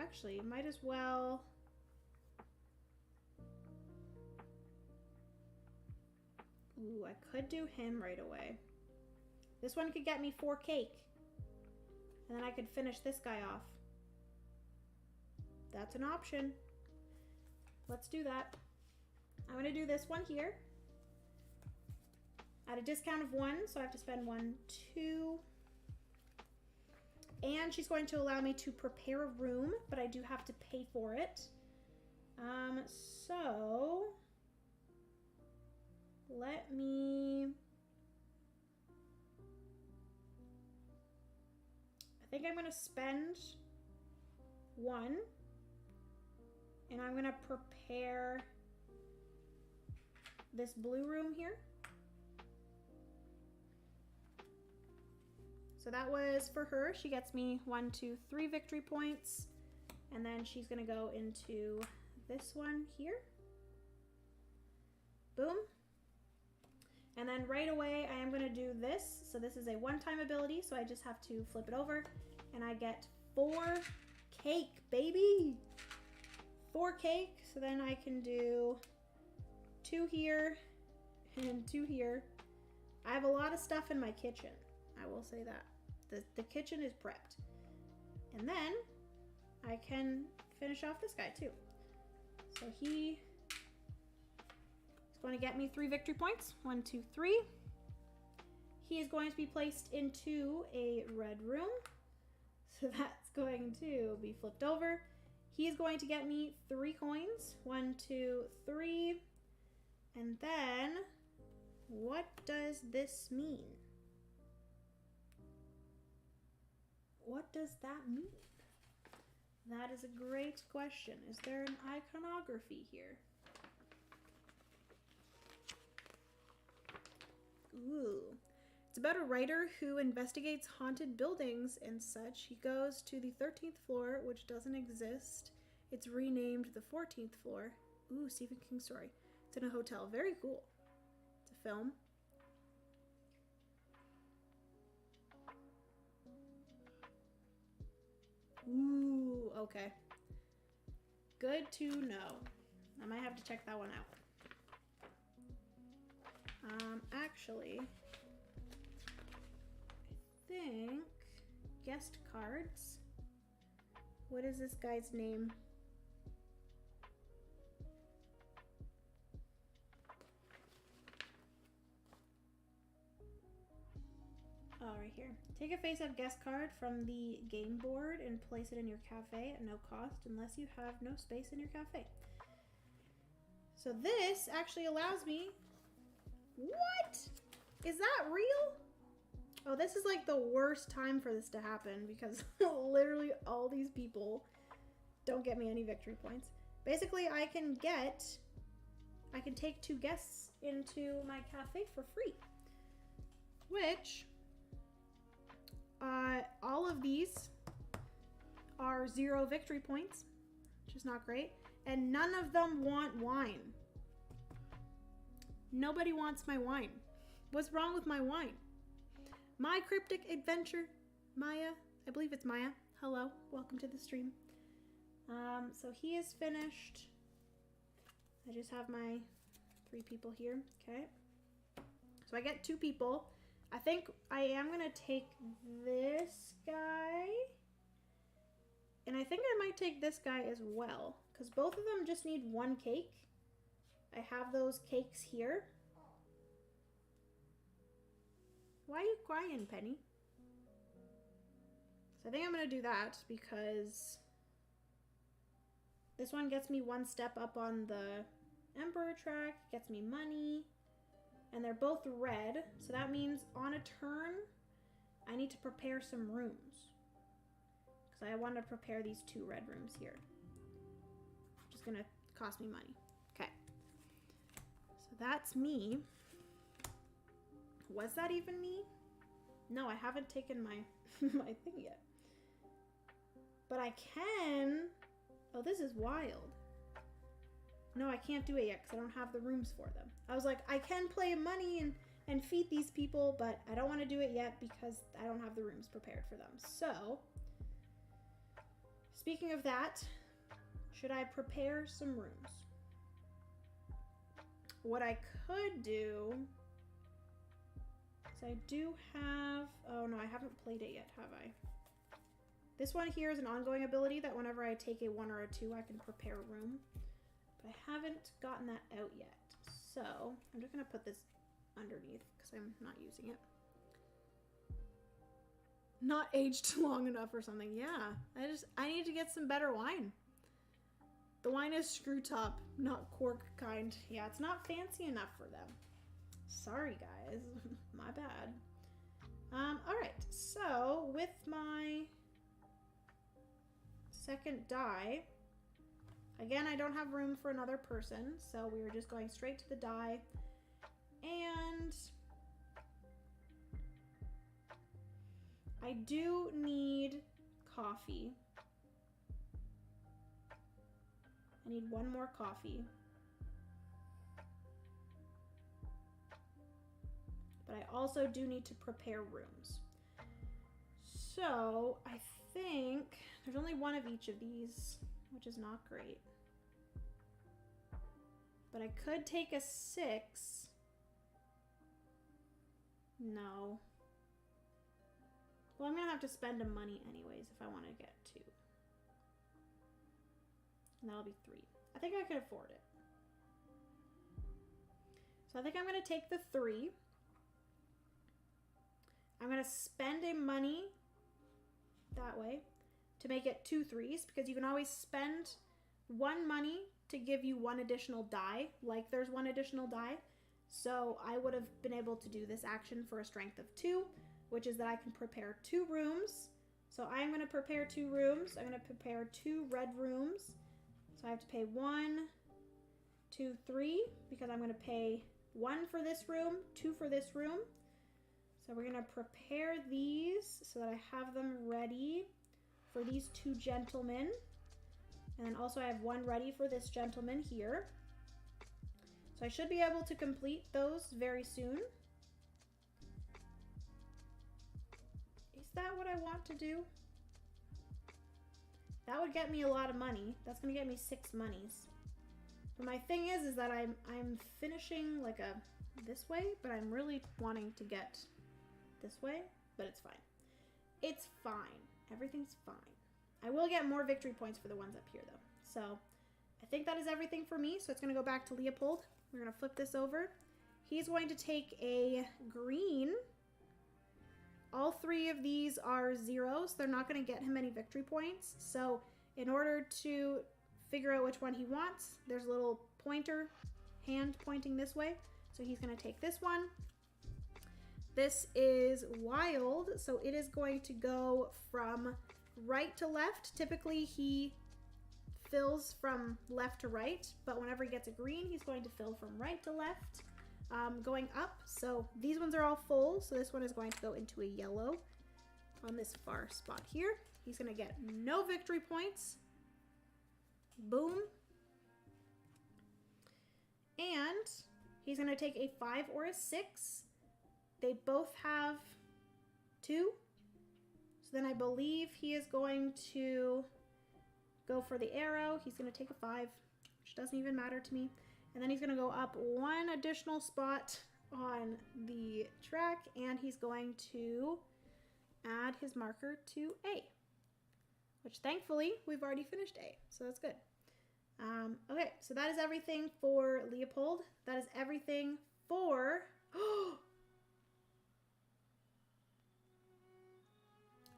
Actually, might as well... Ooh, I could do him right away. This one could get me 4 cake. And then I could finish this guy off. That's an option. Let's do that. I'm going to do this one here. At a discount of 1, so I have to spend 1, 2. And she's going to allow me to prepare a room, but I do have to pay for it. So... let me... I think I'm going to spend 1. And I'm going to prepare this blue room here. So that was for her. She gets me 1, 2, 3 victory points. And then she's going to go into this one here. Boom. And then right away, I am going to do this. So this is a one-time ability, so I just have to flip it over, and I get 4 cake, baby! 4 cake, so then I can do 2 here and 2 here. I have a lot of stuff in my kitchen, I will say that. The kitchen is prepped. And then I can finish off this guy too. So he is going to get me 3 victory points. 1, 2, 3. He is going to be placed into a red room. So that's going to be flipped over. He is going to get me 3 coins. 1, 2, 3. And then, what does this mean? What does that mean? That is a great question. Is there an iconography here? Ooh. It's about a writer who investigates haunted buildings and such. He goes to the 13th floor, which doesn't exist. It's renamed the 14th floor. Ooh, Stephen King story. It's in a hotel. Very cool. It's a film. Ooh, okay. Good to know. I might have to check that one out. Actually, I think guest cards. What is this guy's name? Oh, right here. Take a face-up guest card from the game board and place it in your cafe at no cost unless you have no space in your cafe. So this actually allows me... What? Is that real? Oh, this is like the worst time for this to happen because literally all these people don't get me any victory points. Basically, I can take 2 guests into my cafe for free, which... all of these are 0 victory points, which is not great. And none of them want wine. Nobody wants my wine. What's wrong with my wine? My cryptic adventure, Maya. I believe it's Maya. Hello, welcome to the stream. So he is finished. I just have my 3 people here. Okay. So I get 2 people. I think I am going to take this guy. And I think I might take this guy as well. Because both of them just need 1 cake. I have those cakes here. Why are you crying, Penny? So I think I'm going to do that because this one gets me 1 step up on the Emperor track, gets me money. And they're both red, so that means on a turn, I need to prepare some rooms. Because I want to prepare these 2 red rooms here. Which is going to cost me money. Okay. So that's me. Was that even me? No, I haven't taken my, my thing yet. But I can... Oh, this is wild. No, I can't do it yet because I don't have the rooms for them. I was like, I can play money and feed these people, but I don't want to do it yet because I don't have the rooms prepared for them. So, speaking of that, should I prepare some rooms? What I could do is I do have... Oh no, I haven't played it yet, have I? This one here is an ongoing ability that whenever I take a 1 or a 2, I can prepare a room. But I haven't gotten that out yet. So I'm just going to put this underneath because I'm not using it. Not aged long enough or something. Yeah, I need to get some better wine. The wine is screw top, not cork kind. Yeah, it's not fancy enough for them. Sorry, guys. My bad. All right. So with my second die, again, I don't have room for another person, so we were just going straight to the die. And I do need coffee. I need 1 more coffee. but I also do need to prepare rooms. So I think there's only one of each of these, which is not great. But I could take a 6. No. Well, I'm gonna have to spend a money anyways if I want to get 2. And that'll be 3. I think I could afford it. So I think I'm gonna take the 3. I'm gonna spend a money that way to make it 2 3s, because you can always spend 1 money to give you 1 additional die, like there's 1 additional die. So I would have been able to do this action for a strength of 2, which is that I can prepare 2 rooms. So I'm going to prepare 2 rooms. I'm going to prepare 2 red rooms. So I have to pay 1, 2, 3, because I'm going to pay 1 for this room, 2 for this room. So we're going to prepare these so that I have them ready for these 2 gentlemen. And then also I have 1 ready for this gentleman here. So I should be able to complete those very soon. Is that what I want to do? That would get me a lot of money. That's going to get me 6 monies. But my thing is that I'm finishing like this way, but I'm really wanting to get this way, but it's fine. It's fine. Everything's fine. I will get more victory points for the ones up here though. So I think that is everything for me. So it's going to go back to Leopold. We're going to flip this over. He's going to take a green. All 3 of these are 0, so they're not going to get him any victory points. So in order to figure out which one he wants, there's a little pointer, hand pointing this way. So he's going to take this one. This is wild, so it is going to go from right to left. Typically he fills from left to right, but whenever he gets a green, he's going to fill from right to left, going up. So these ones are all full, so this one is going to go into a yellow on this far spot here. He's going to get no victory points. Boom. And he's going to take a 5 or a 6. They both have 2. So then I believe he is going to go for the arrow. He's going to take a 5, which doesn't even matter to me. And then he's going to go up 1 additional spot on the track, and he's going to add his marker to A, which thankfully we've already finished A, so that's good. Okay, so that is everything for Leopold. That is everything for...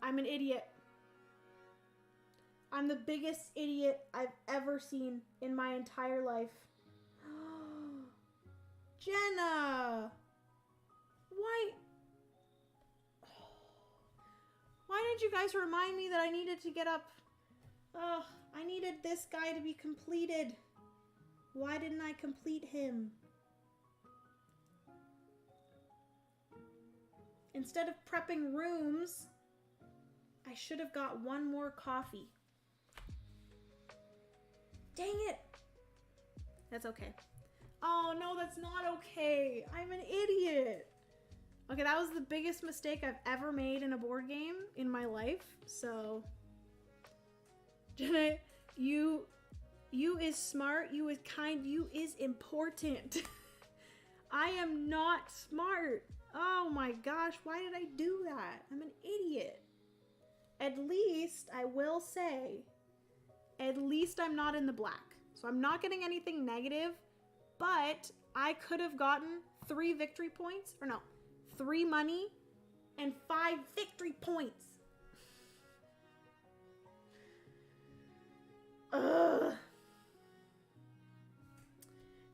I'm an idiot. I'm the biggest idiot I've ever seen in my entire life. Jenna! Why didn't you guys remind me that I needed to get up? I needed this guy to be completed. Why didn't I complete him? Instead of prepping rooms, I should have got 1 more coffee. Dang it! That's okay. Oh, no, that's not okay. I'm an idiot. Okay, that was the biggest mistake I've ever made in a board game in my life. So, Jenna, you is smart, you is kind, you is important. I am not smart. Oh my gosh, why did I do that? I'm an idiot. At least, I will say, at least I'm not in the black. So I'm not getting anything negative, but I could have gotten 3 victory points, or no, 3 money and 5 victory points. Ugh.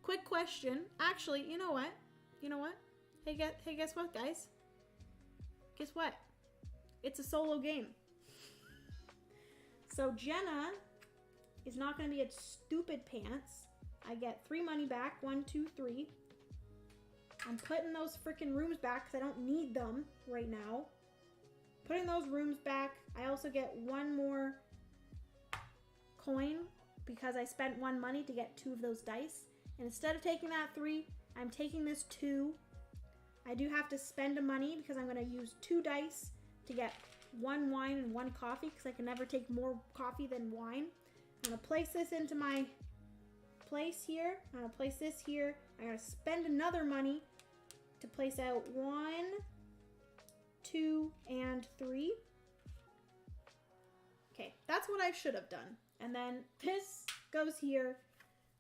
Quick question. Actually, you know what? Hey, guess what, guys? Guess what? It's a solo game. So Jenna is not going to be at stupid pants. I get 3 money back. 1, 2, 3. I'm putting those freaking rooms back because I don't need them right now. Putting those rooms back. I also get 1 more coin because I spent 1 money to get 2 of those dice. And instead of taking that 3, I'm taking this 2. I do have to spend a money because I'm going to use 2 dice to get 1 wine and 1 coffee because I can never take more coffee than wine. I'm going to place this into my place here. I'm going to place this here. I'm going to spend another money to place out 1, 2, and 3. Okay, that's what I should have done. And then this goes here.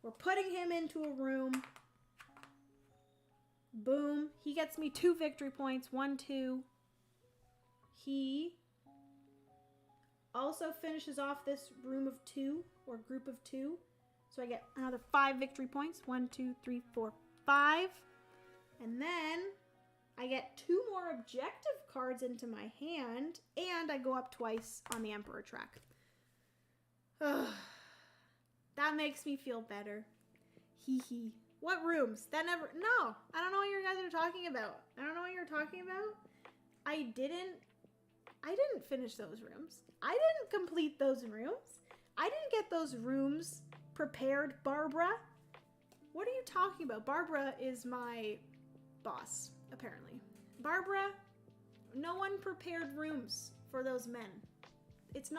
We're putting him into a room. Boom. He gets me 2 victory points. 1, 2. He also finishes off this room of 2 or group of 2. So I get another 5 victory points. 1, 2, 3, 4, 5. And then I get 2 more objective cards into my hand. And I go up twice on the Emperor track. That makes me feel better. Hee hee. What rooms? That never... No! I don't know what you guys are talking about. I don't know what you're talking about. I didn't finish those rooms. I didn't complete those rooms. I didn't get those rooms prepared, Barbara. What are you talking about? Barbara is my boss, apparently. Barbara, no one prepared rooms for those men. It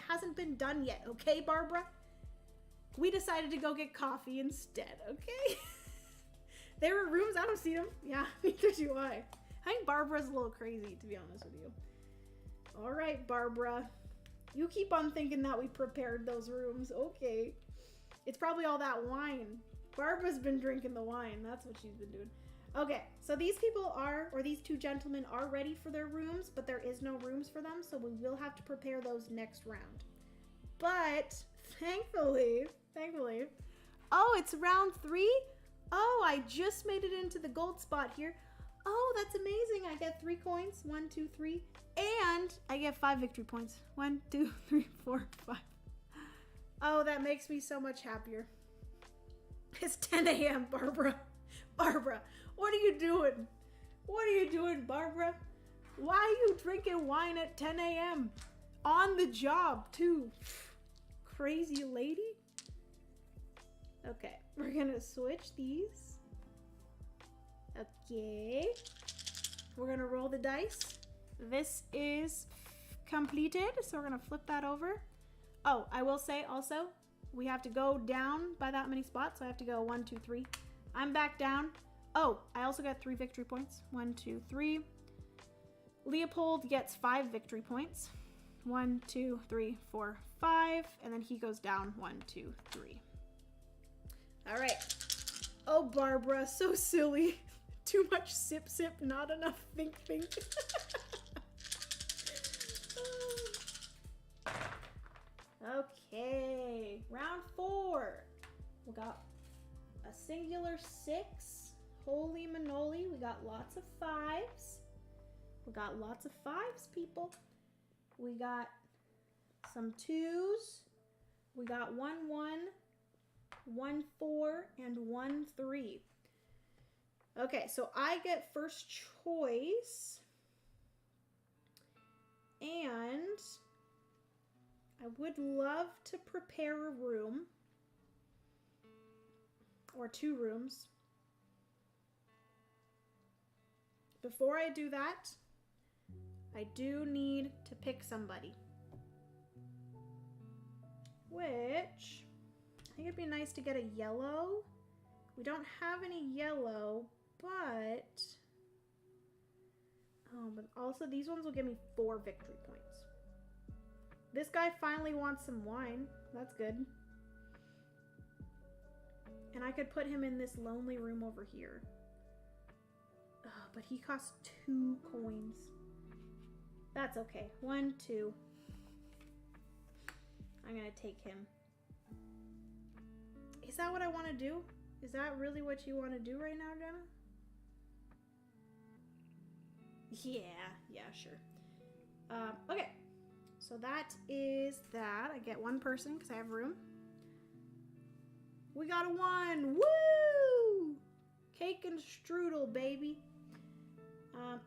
hasn't been done yet, okay, Barbara? We decided to go get coffee instead, okay? There were rooms, I don't see them. Yeah, neither do I. I think Barbara's a little crazy, to be honest with you. All right, Barbara. You keep on thinking that we prepared those rooms. Okay. It's probably all that wine. Barbara's been drinking the wine. That's what she's been doing. Okay, so these people are, or these 2 gentlemen are ready for their rooms, but there is no rooms for them, so we will have to prepare those next round. But, thankfully, oh, it's round 3? Oh, I just made it into the gold spot here. Oh, that's amazing. I get 3 coins. 1, 2, 3. And I get 5 victory points. 1, 2, 3, 4, 5. Oh, that makes me so much happier. It's 10 a.m., Barbara. Barbara, what are you doing? What are you doing, Barbara? Why are you drinking wine at 10 a.m.? On the job, too. Crazy lady. Okay, we're gonna switch these. Okay. We're gonna roll the dice. This is completed, so we're gonna flip that over. Oh, I will say also, we have to go down by that many spots, so I have to go 1, 2, 3. I'm back down. Oh, I also got 3 victory points. 1, 2, 3. Leopold gets 5 victory points. 1, 2, 3, 4, 5. And then he goes down 1, 2, 3. All right. Oh, Barbara, so silly. Too much sip, sip, not enough think, think. Okay, round 4. We got a singular 6. Holy manoli, we got lots of 5s. We got lots of 5s, people. We got some 2s. We got 1, 1, 1, 4, and 1, 3. Okay, so I get first choice. And I would love to prepare a room. Or 2 rooms. Before I do that, I do need to pick somebody. Which, I think it'd be nice to get a yellow. We don't have any yellow, but... Oh, but also these ones will give me 4 victory points. This guy finally wants some wine. That's good. And I could put him in this lonely room over here. Oh, but he costs 2 coins. That's okay. 1, 2. I'm gonna take him. Is that what I want to do? Is that really what you want to do right now, Jenna? Yeah, sure. Okay. So that is that. I get 1 person because I have room. We got a 1. Woo! Cake and strudel, baby.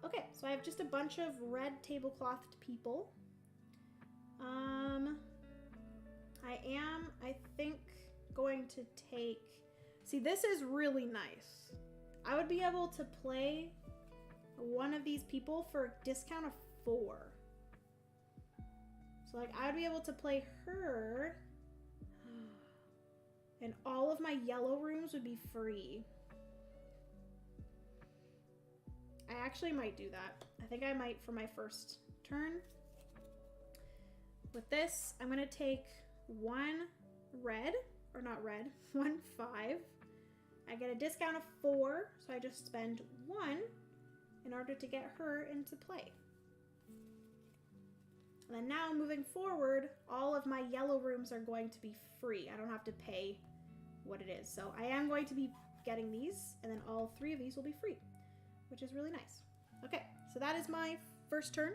Okay, so I have just a bunch of red tableclothed people. I am, I think, going to take... See, this is really nice. I would be able to play one of these people for a discount of 4. So like I would be able to play her and all of my yellow rooms would be free. I actually might do that. I think I might for my first turn. With this, I'm gonna take 1 red, or not red, 1 5. I get a discount of 4, so I just spend 1 in order to get her into play. And then now moving forward, all of my yellow rooms are going to be free. I don't have to pay what it is. So I am going to be getting these, and then all 3 of these will be free, which is really nice. Okay, so that is my first turn.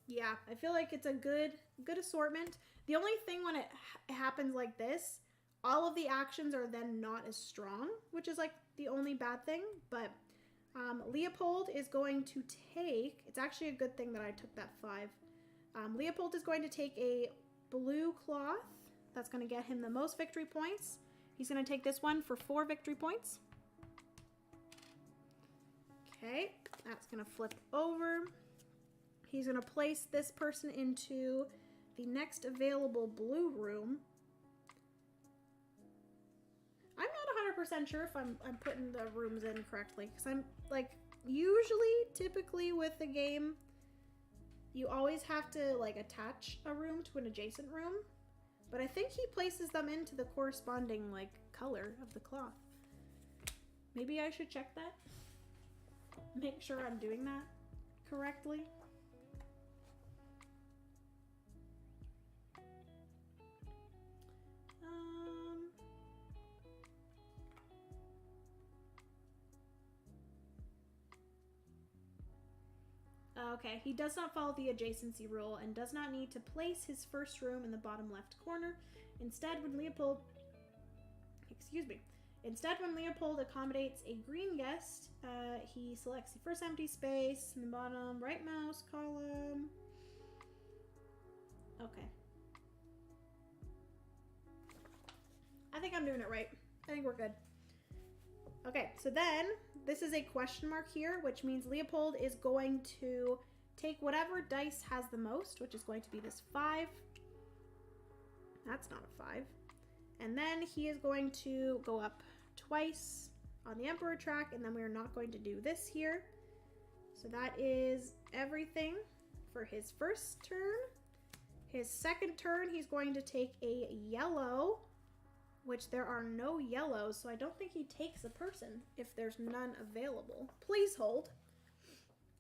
Yeah, I feel like it's a good assortment. The only thing when it happens like this, all of the actions are then not as strong, which is like the only bad thing. But Leopold is going to take, it's actually a good thing that I took that 5. Leopold is going to take a blue cloth. That's going to get him the most victory points. He's going to take this one for 4 victory points. Okay, that's going to flip over. He's going to place this person into the next available blue room. I'm not 100% sure if I'm putting the rooms in correctly, because I'm like, typically with the game, you always have to like attach a room to an adjacent room, but I think he places them into the corresponding like color of the cloth. Maybe I should check that. Make sure I'm doing that correctly. Okay, he does not follow the adjacency rule and does not need to place his first room in the bottom left corner. Instead, when Leopold accommodates a green guest, he selects the first empty space in the bottom right mouse column. Okay. I think I'm doing it right. I think we're good. Okay, so then this is a question mark here, which means Leopold is going to take whatever dice has the most, which is going to be this 5. That's not a 5. And then he is going to go up twice on the Emperor track, and then we're not going to do this here. So that is everything for his first turn. His second turn, he's going to take a yellow, which there are no yellows, so I don't think he takes a person if there's none available. Please hold.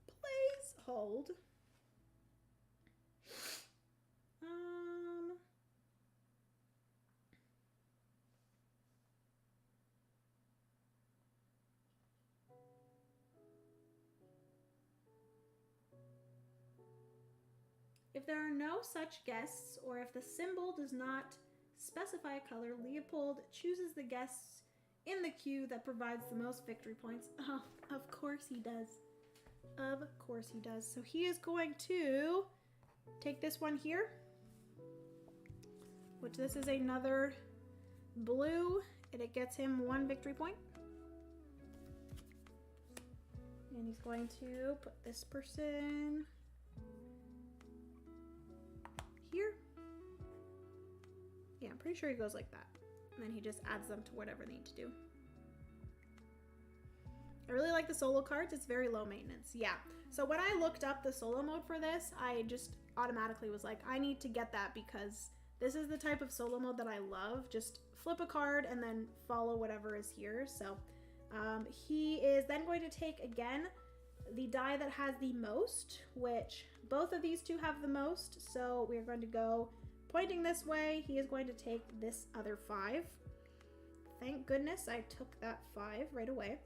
Please hold. If there are no such guests, or if the symbol does not specify a color, Leopold chooses the guests in the queue that provides the most victory points. Oh, of course he does. Of course he does. So he is going to take this one here, which this is another blue, and it gets him 1 victory point. And he's going to put this person here. Yeah, I'm pretty sure he goes like that. And then he just adds them to whatever they need to do. I really like the solo cards. It's very low maintenance. Yeah. So when I looked up the solo mode for this, I just automatically was like, I need to get that because this is the type of solo mode that I love. Just flip a card and then follow whatever is here. So he is then going to take, again, the die that has the most, which both of these two have the most. So we're going to go pointing this way. He is going to take this other 5. Thank goodness I took that 5 right away.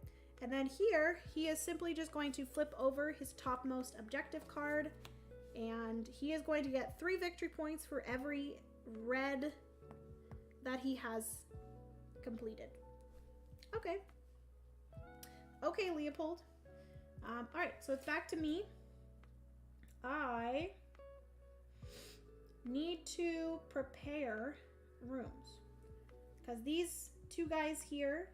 And then here, he is simply just going to flip over his topmost objective card, and he is going to get 3 victory points for every red that he has completed. Okay. Okay, Leopold. All right, so it's back to me. I need to prepare rooms because these 2 guys here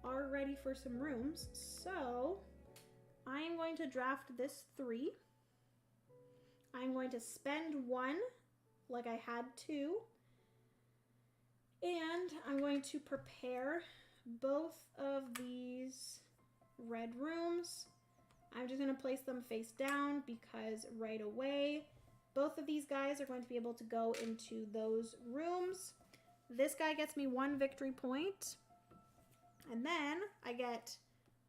are ready for some rooms. So I am going to draft this 3. I'm going to spend 1 like I had 2. And I'm going to prepare both of these red rooms. I'm just going to place them face down because right away, both of these guys are going to be able to go into those rooms. This guy gets me 1 victory point. And then I get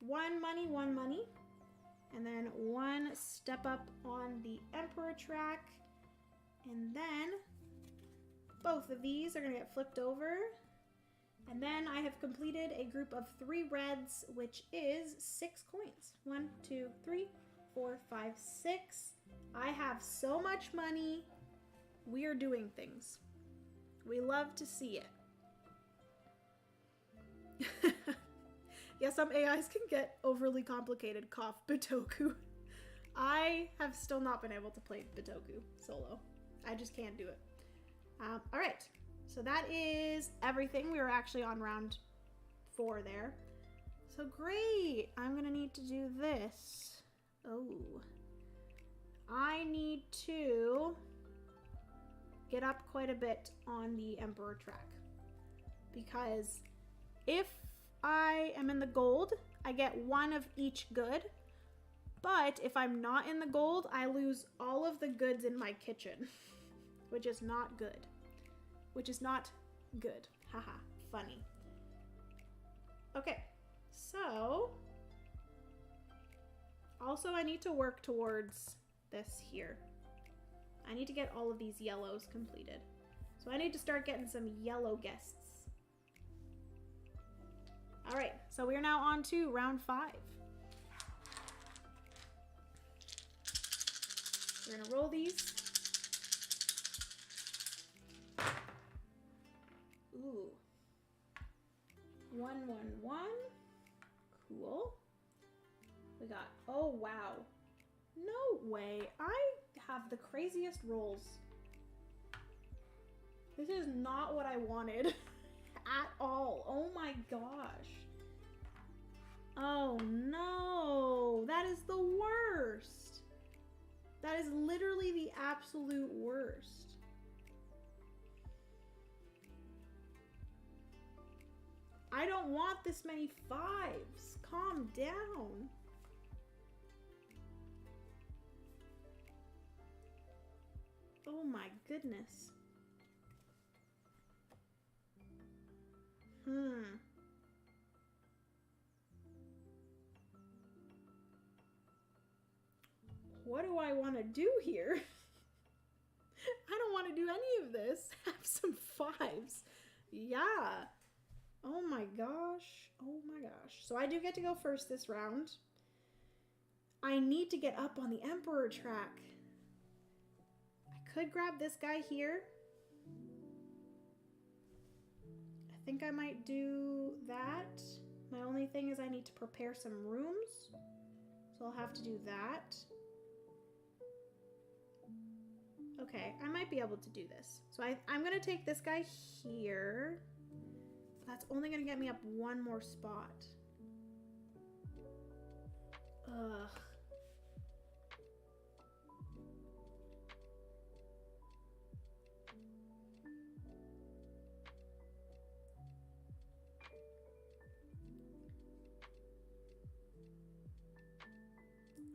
1 money, 1 money. And then 1 step up on the Emperor track. And then both of these are going to get flipped over. And then I have completed a group of 3 reds, which is 6 coins. 1, 2, 3, 4, 5, 6. I have so much money. We are doing things. We love to see it. Yeah, some AIs can get overly complicated. Cough, Bitoku. I have still not been able to play Bitoku solo. I just can't do it. All right, so that is everything. We were actually on round 4 there. So great. I'm gonna need to do this. Oh, I need to get up quite a bit on the Emperor track because if I am in the gold, I get 1 of each good. But if I'm not in the gold, I lose all of the goods in my kitchen, which is not good. Which is not good. Haha, funny. Okay, so also I need to work towards this here. I need to get all of these yellows completed. So I need to start getting some yellow guests. All right, so we are now on to round 5. We're gonna roll these. Ooh. 1, 1, 1. Cool. We got, oh wow. No way. I have the craziest rolls. This is not what I wanted at all. Oh my gosh. Oh no. That is the worst. That is literally the absolute worst. I don't want this many 5s. Calm down. Oh my goodness. What do I want to do here? I don't want to do any of this. Have some 5s. Yeah. Oh my gosh. Oh my gosh. So I do get to go first this round. I need to get up on the Emperor track. I could grab this guy here. I think I might do that. My only thing is I need to prepare some rooms. So I'll have to do that. Okay, I might be able to do this. So I'm going to take this guy here. That's only going to get me up 1 more spot. Ugh.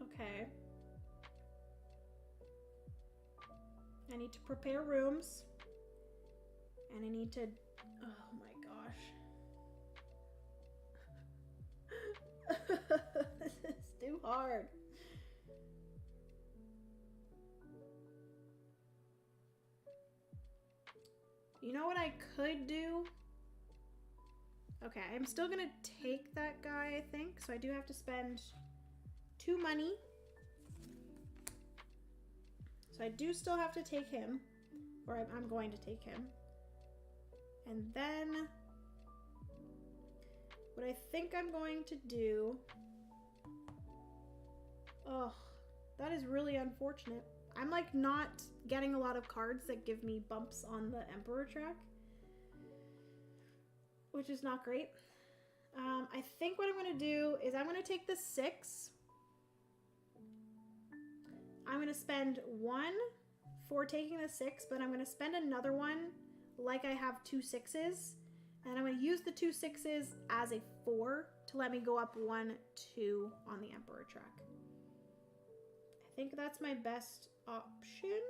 Okay. I need to prepare rooms. And I need to... Oh my gosh. This is too hard. You know what I could do? Okay, I'm still gonna take that guy, I think. So I do have to spend 2 money. So I do still have to take him, or I'm going to take him. And then what I think I'm going to do, oh, that is really unfortunate. I'm like not getting a lot of cards that give me bumps on the Emperor track, which is not great. I think what I'm going to do is I'm going to take the 6. I'm going to spend 1 for taking the 6, but I'm going to spend another one like I have 2 6s. And I'm going to use the 2 6s as a 4 to let me go up 1, 2 on the Emperor track. I think that's my best option.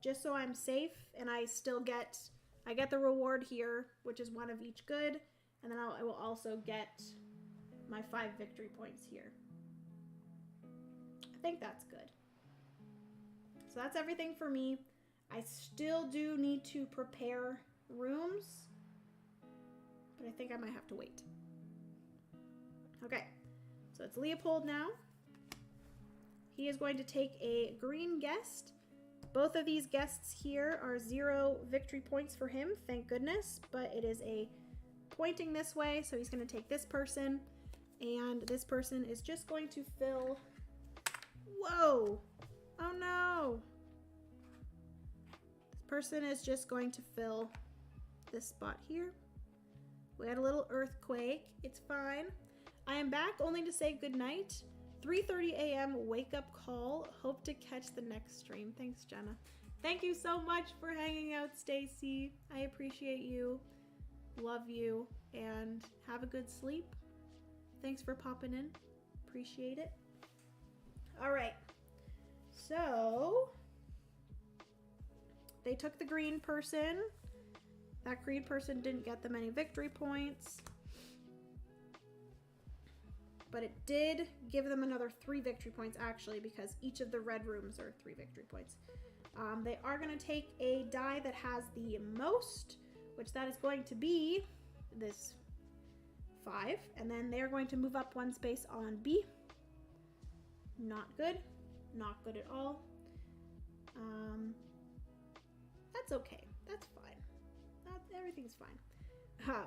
Just so I'm safe and I still get, I get the reward here, which is 1 of each good. And then I will also get my 5 victory points here. I think that's good. So that's everything for me. I still do need to prepare rooms, but I think I might have to wait. Okay, so it's Leopold now. He is going to take a green guest. Both of these guests here are 0 victory points for him, thank goodness, but it is a pointing this way, so he's going to take this person, and this person is just going to fill... Whoa! Oh no! This person is just going to fill this spot here. We had a little earthquake. It's fine. I am back only to say goodnight. 3:30 a.m. wake up call. Hope to catch the next stream. Thanks, Jenna. Thank you so much for hanging out, Stacy. I appreciate you. Love you. And have a good sleep. Thanks for popping in. Appreciate it. All right. So they took the green person. That green person didn't get them any victory points. But it did give them another 3 victory points, actually, because each of the red rooms are 3 victory points. They are going to take a die that has the most, which that is going to be this 5. And then they're going to move up 1 space on B. Not good. Not good at all. That's okay. That's fine. Everything's fine.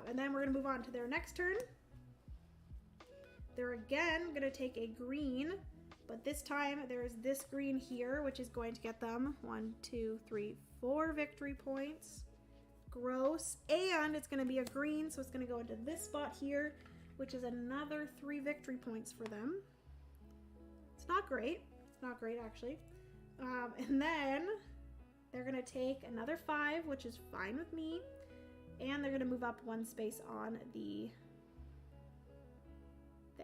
And then we're going to move on to their next turn. They're again going to take a green, but this time there's this green here, which is going to get them 1, 2, 3, 4 victory points. Gross. And it's going to be a green, so it's going to go into this spot here, which is another 3 victory points for them. It's not great. It's not great, actually. And then they're going to take another 5, which is fine with me. And they're going to move up 1 space on the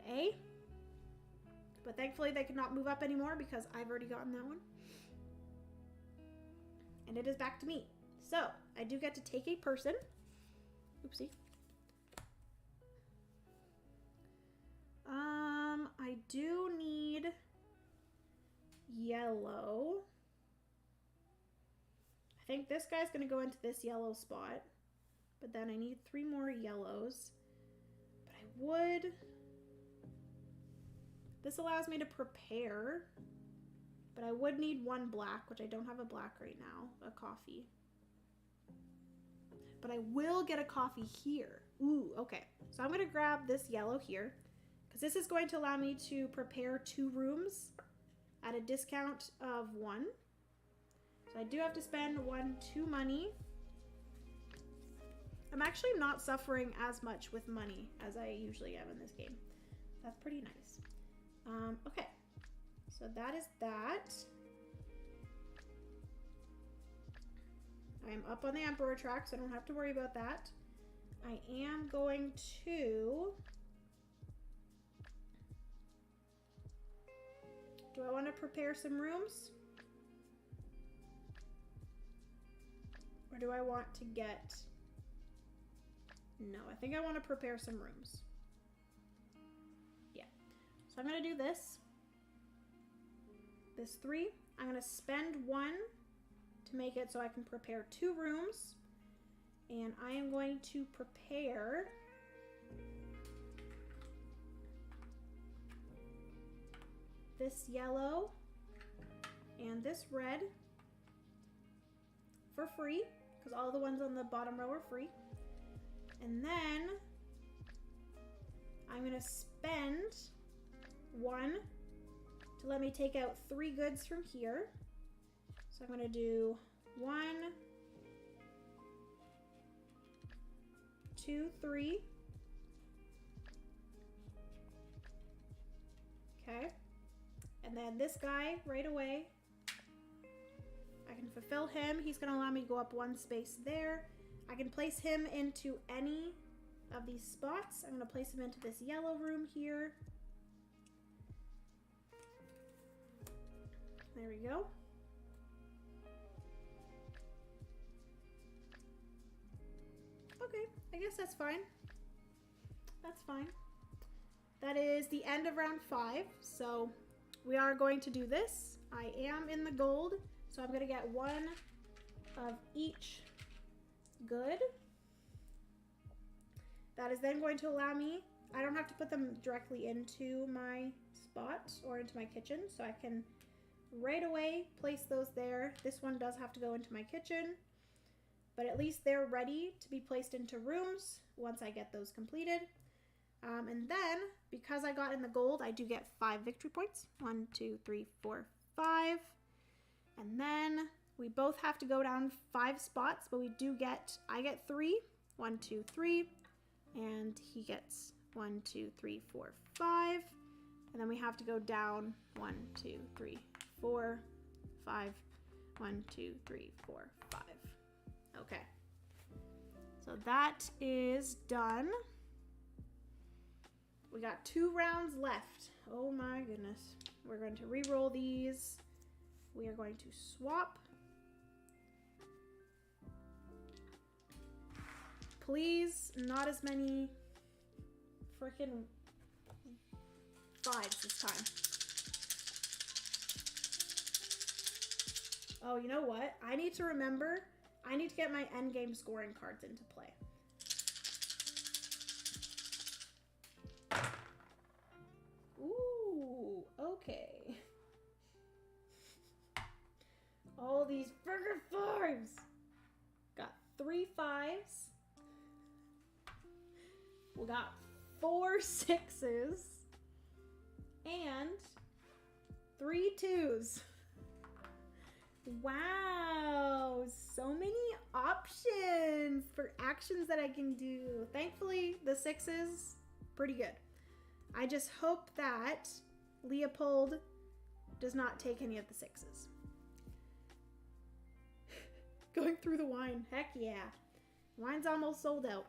A. But thankfully they could not move up anymore because I've already gotten that one. And it is back to me. So I do get to take a person. Oopsie. I do need yellow. I think this guy's going to go into this yellow spot. But then I need 3 more yellows. But I would... This allows me to prepare. But I would need 1 black, which I don't have a black right now. A coffee. But I will get a coffee here. Ooh, okay. So I'm going to grab this yellow here. Because this is going to allow me to prepare 2 rooms at a discount of 1. So I do have to spend 2 money. I'm actually not suffering as much with money as I usually am in this game. That's pretty nice. Okay, so that is that. I am up on the Emperor track, so I don't have to worry about that. I am going to... Do I want to prepare some rooms? Or do I want to get... No, I think I want to prepare some rooms. Yeah. So I'm going to do this. This 3. I'm going to spend 1 to make it so I can prepare 2 rooms. And I am going to prepare... this yellow and this red for free, because all the ones on the bottom row are free. And then I'm going to spend 1 to let me take out 3 goods from here. So I'm going to do 1, 2, 3. Okay. And then this guy right away, I can fulfill him. He's going to allow me to go up 1 space there. I can place him into any of these spots. I'm going to place him into this yellow room here. There we go. Okay, I guess that's fine. That's fine. That is the end of round 5. So we are going to do this. I am in the gold, so I'm going to get 1 of each good. That is then going to allow me, I don't have to put them directly into my spot or into my kitchen, so I can right away place those there. This one does have to go into my kitchen, but at least they're ready to be placed into rooms once I get those completed. And then, because I got in the gold, I do get 5 victory points. 1, 2, 3, 4, 5. And then we both have to go down 5 spots, but I get 3. 1, 2, 3. And he gets 1, 2, 3, 4, 5. And then we have to go down 1, 2, 3, 4, 5. 1, 2, 3, 4, 5. Okay. So that is done. We got 2 rounds left. Oh my goodness. We're going to re-roll these. We are going to swap. Please, not as many freaking 5s this time. Oh, you know what? I need to remember, I need to get my endgame scoring cards into play. Ooh, okay. All these burger 5s. Got 3 5s. We got 4 6s. And 3 2s. Wow, so many options for actions that I can do. Thankfully, the 6s, pretty good. I just hope that Leopold does not take any of the 6s. Going through the wine, heck yeah. Wine's almost sold out.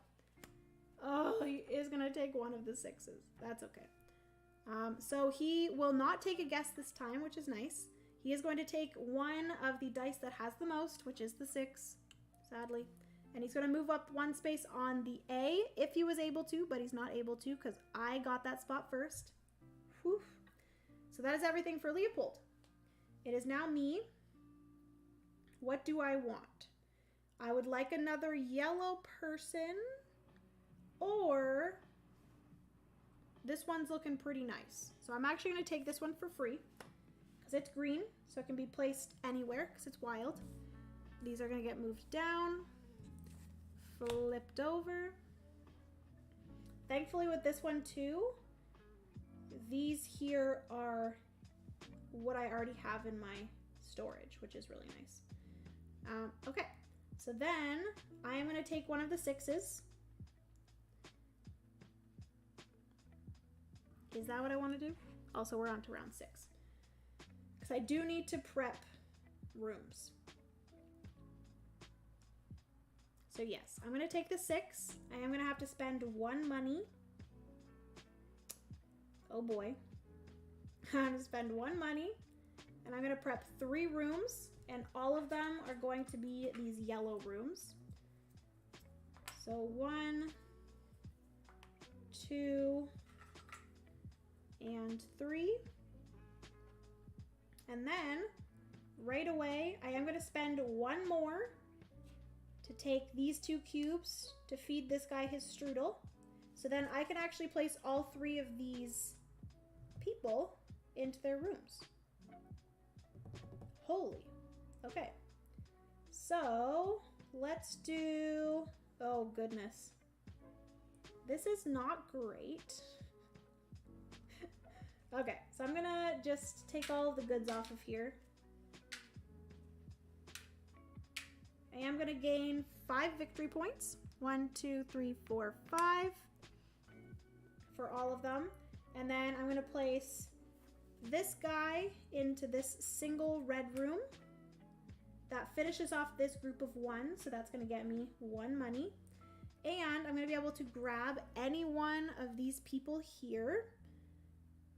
Oh, he is gonna take one of the 6s. That's okay. So he will not take a guess this time, which is nice. He is going to take one of the dice that has the most, which is the 6, sadly. And he's going to move up 1 space on the A if he was able to, but he's not able to because I got that spot first. Whew. So that is everything for Leopold. It is now me. What do I want? I would like another yellow person, or this one's looking pretty nice. So I'm actually going to take this one for free. It's green, so it can be placed anywhere because it's wild. These are going to get moved down, flipped over. Thankfully with this one too, these here are what I already have in my storage, which is really nice. Okay, so then I am going to take one of the 6s. Is that what I want to do? Also, we're on to round 6. I do need to prep rooms. So yes, I'm going to take the 6. I am going to have to spend 1 money. Oh boy. I'm going to spend 1 money, and I'm going to prep 3 rooms, and all of them are going to be these yellow rooms. So 1, 2, and 3. And then, right away, I am going to spend 1 more to take these 2 cubes to feed this guy his strudel. So then I can actually place all 3 of these people into their rooms. Holy. Okay. So, let's do... Oh, goodness. This is not great. Okay, so I'm gonna just take all of the goods off of here. I am gonna gain 5 victory points. 1, 2, 3, 4, 5 for all of them. And then I'm going to place this guy into this single red room. That finishes off this group of 1, so that's going to get me 1 money. And I'm going to be able to grab any one of these people here.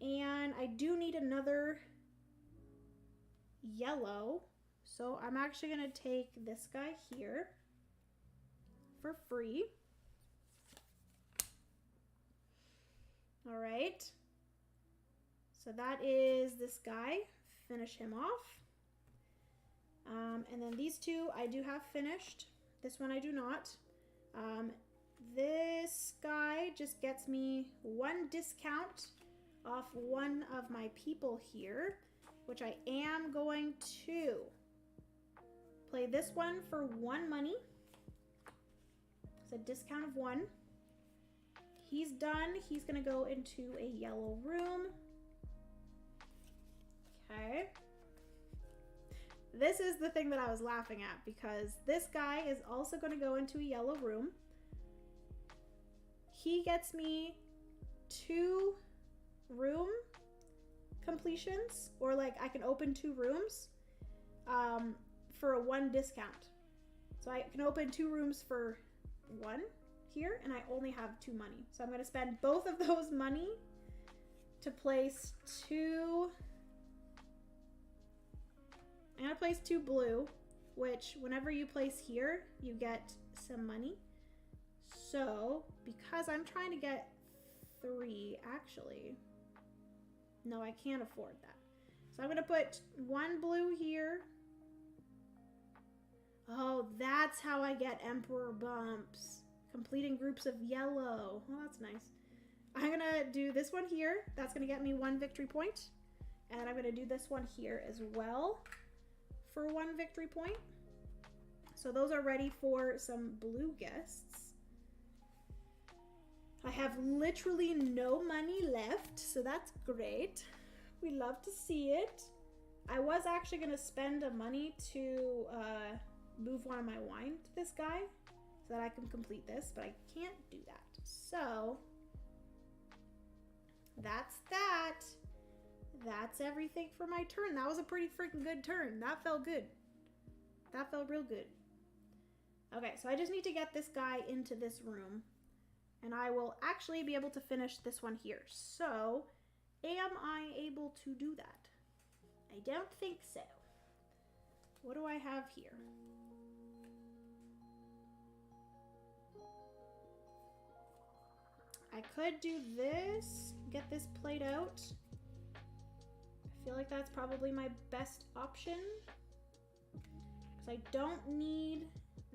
And I do need another yellow, so I'm actually going to take this guy here for free. All right. So that is this guy. Finish him off. And then these two I do have finished. This one I do not. This guy just gets me 1 discount off one of my people here, which I am going to play this one for 1 money. It's a discount of 1. He's done. He's gonna go into a yellow room. Okay. This is the thing that I was laughing at, because this guy is also going to go into a yellow room. He gets me 2 room completions, or like I can open 2 rooms for a 1 discount. So I can open 2 rooms for 1 here, and I only have 2 money. So I'm going to spend both of those money to place 2. I'm going to place 2 blue, which whenever you place here, you get some money. So, because I'm trying to get 3, actually, no, I can't afford that. So I'm going to put 1 blue here. Oh, that's how I get Emperor bumps. Completing groups of yellow. Well, that's nice. I'm going to do this one here. That's going to get me 1 victory point. And I'm going to do this one here as well for 1 victory point. So those are ready for some blue guests. I have literally no money left, so that's great. We love to see it. I was actually going to spend money to move one of my wine to this guy so that I can complete this, but I can't do that. So that's that. That's everything for my turn. That was a pretty freaking good turn. That felt good. That felt real good. Okay, so I just need to get this guy into this room, and I will actually be able to finish this one here. So, am I able to do that? I don't think so. What do I have here? I could do this, get this played out. I feel like that's probably my best option, because I don't need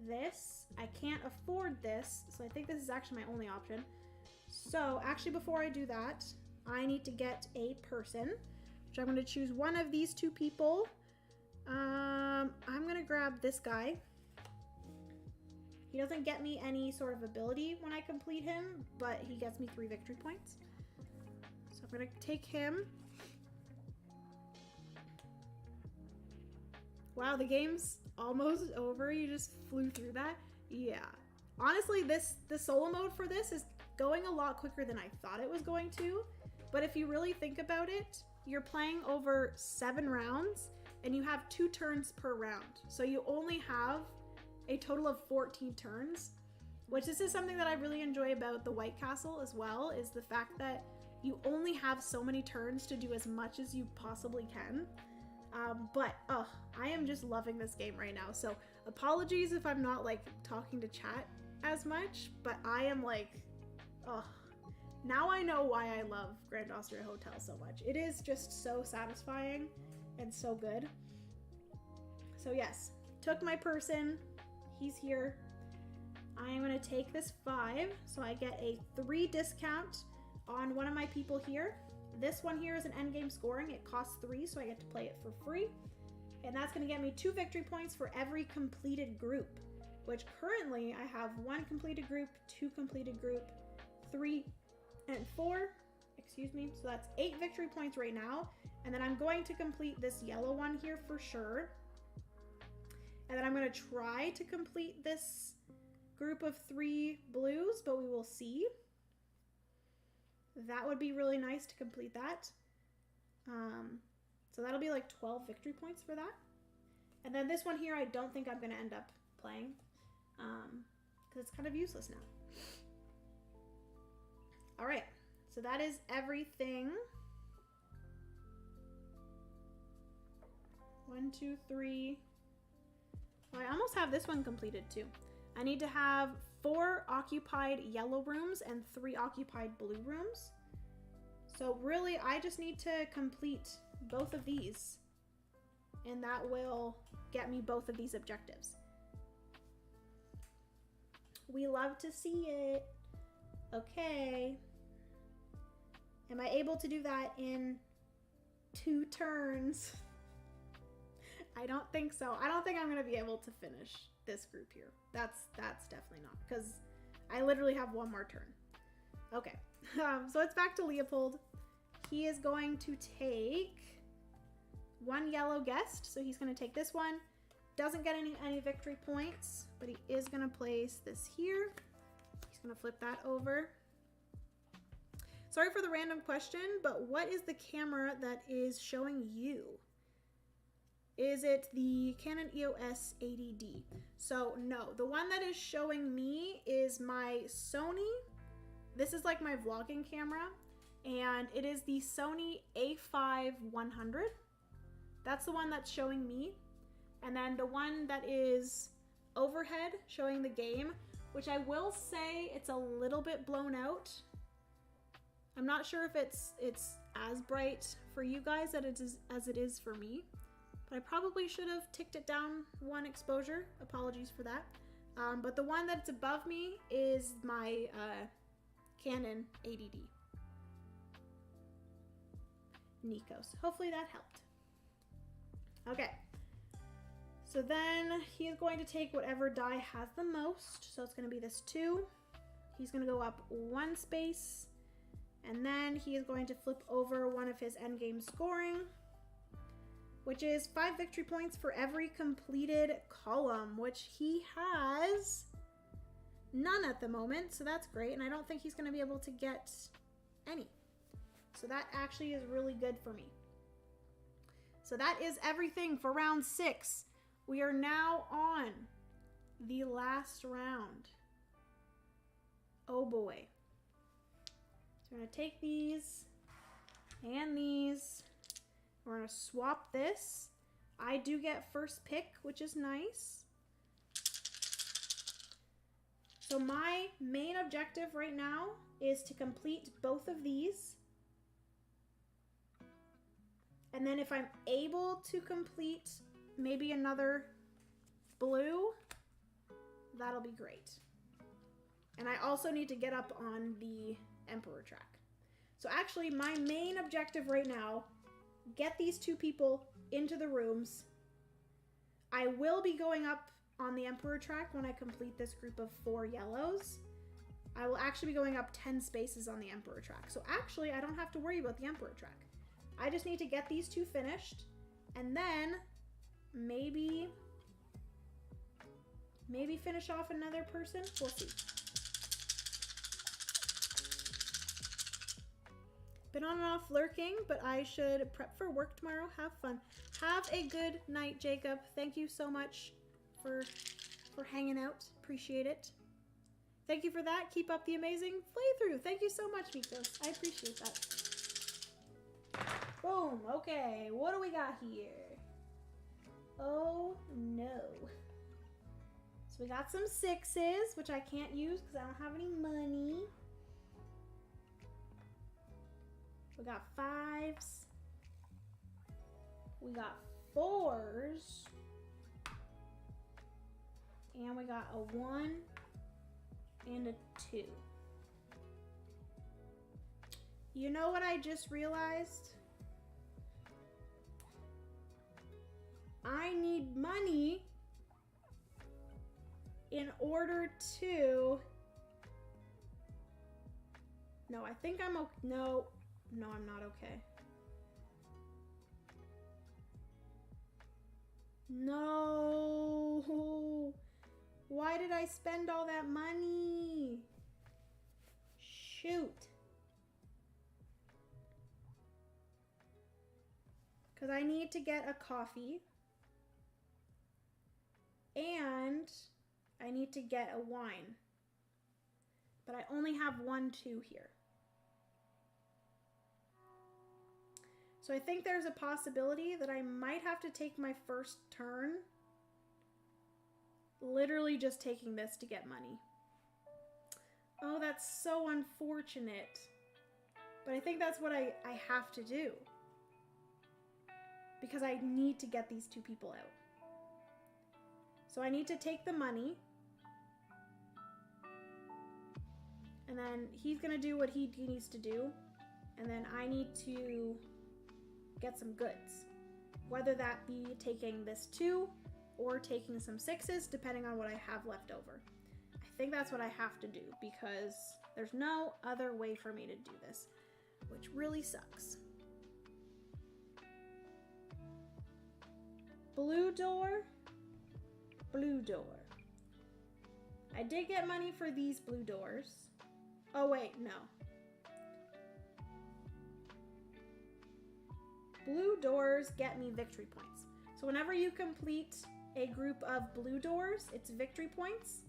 this. I can't afford this, so I think this is actually my only option. So actually, before I do that, I need to get a person, which I'm going to choose one of these 2 people. I'm going to grab this guy. He doesn't get me any sort of ability when I complete him, but he gets me 3 victory points. So I'm going to take him. Wow, the game's almost over. You just flew through that. Yeah. Honestly, the solo mode for this is going a lot quicker than I thought it was going to. But if you really think about it, you're playing over 7 rounds and you have 2 turns per round. So you only have a total of 14 turns, which this is something that I really enjoy about the White Castle as well, is the fact that you only have so many turns to do as much as you possibly can. I am just loving this game right now. So apologies if I'm not like talking to chat as much, but I am like, now I know why I love Grand Austria Hotel so much. It is just so satisfying and so good. So yes, took my person. He's here. I am going to take this 5, so I get a 3 discount on one of my people here. This one here is an endgame scoring. It costs 3, so I get to play it for free. And that's going to get me 2 victory points for every completed group, which currently I have 1 completed group, 2 completed group, 3 and 4, excuse me. So that's 8 victory points right now. And then I'm going to complete this yellow one here for sure. And then I'm going to try to complete this group of 3 blues, but we will see. That would be really nice to complete that. So that'll be like 12 victory points for that. And then this one here, I don't think I'm going to end up playing because it's kind of useless now. All right, so that is everything. 1, 2, 3. Oh, I almost have this one completed too. I need to have 4 occupied yellow rooms and 3 occupied blue rooms. So really, I just need to complete both of these, and that will get me both of these objectives. We love to see it. Okay. Am I able to do that in 2 turns? I don't think so. I don't think I'm going to be able to finish this group here. That's definitely not, because I literally have 1 more turn. Okay. So it's back to Leopold. He is going to take 1 yellow guest. So he's going to take this one. Doesn't get any victory points, but he is going to place this here. He's going to flip that over. Sorry for the random question, but what is the camera that is showing you? Is it the Canon EOS 80D? So no, the one that is showing me is my Sony. This is like my vlogging camera, and it is the Sony A5 100. That's the one that's showing me. And then the one that is overhead showing the game, which I will say it's a little bit blown out. I'm not sure if it's as bright for you guys as it is for me, but I probably should have ticked it down 1 exposure. Apologies for that. But the one that's above me is my Canon 80D. Nikos. Hopefully that helped. Okay. So then he is going to take whatever die has the most. So it's going to be this 2. He's going to go up 1 space. And then he is going to flip over one of his endgame scoring, which is 5 victory points for every completed column, which he has none at the moment. So that's great. And I don't think he's going to be able to get any. So that actually is really good for me. So that is everything for round 6. We are now on the last round. Oh boy. So we're going to take these and these. We're going to swap this. I do get first pick, which is nice. So my main objective right now is to complete both of these. And then if I'm able to complete maybe another blue, that'll be great. And I also need to get up on the Emperor track. So actually my main objective right now, get these 2 people into the rooms. I will be going up on the Emperor track when I complete this group of 4 yellows. I will actually be going up 10 spaces on the Emperor track. So actually I don't have to worry about the Emperor track. I just need to get these 2 finished, and then maybe finish off another person. We'll see. Been on and off lurking, but I should prep for work tomorrow. Have fun. Have a good night, Jacob. Thank you so much for hanging out. Appreciate it. Thank you for that. Keep up the amazing playthrough. Thank you so much, Mikos. I appreciate that. Boom. Okay, what do we got here? Oh no. So we got some 6s, which I can't use because I don't have any money. We got 5s. We got 4s. And we got a 1 and a 2. You know what I just realized? I need money in order to... No, I think I'm okay. No, I'm not okay. No. Why did I spend all that money? Shoot. Because I need to get a coffee. And I need to get a wine. But I only have 1, 2 here. So I think there's a possibility that I might have to take my first turn literally just taking this to get money. Oh, that's so unfortunate. But I think that's what I have to do. Because I need to get these 2 people out. So I need to take the money. And then he's going to do what he needs to do. And then I need to get some goods. Whether that be taking this 2 or taking some 6s, depending on what I have left over. I think that's what I have to do because there's no other way for me to do this, which really sucks. Blue door, blue door. I did get money for these blue doors. Oh wait, no. Blue doors get me victory points. So whenever you complete a group of blue doors, it's victory points.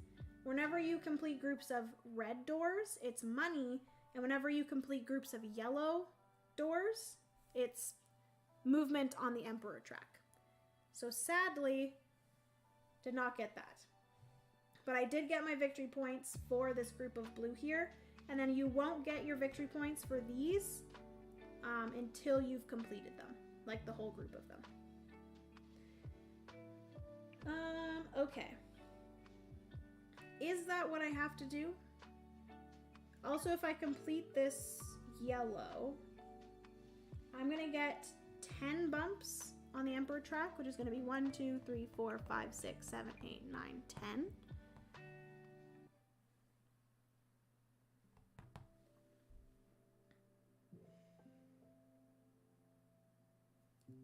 Whenever you complete groups of red doors, it's money. And whenever you complete groups of yellow doors, it's movement on the Emperor track. So sadly, did not get that. But I did get my victory points for this group of blue here. And then you won't get your victory points for these until you've completed them, like the whole group of them. Okay. Is that what I have to do? Also, if I complete this yellow, I'm gonna get 10 bumps on the Emperor track, which is gonna be 1, 2, 3, 4, 5, 6, 7, 8, 9, 10.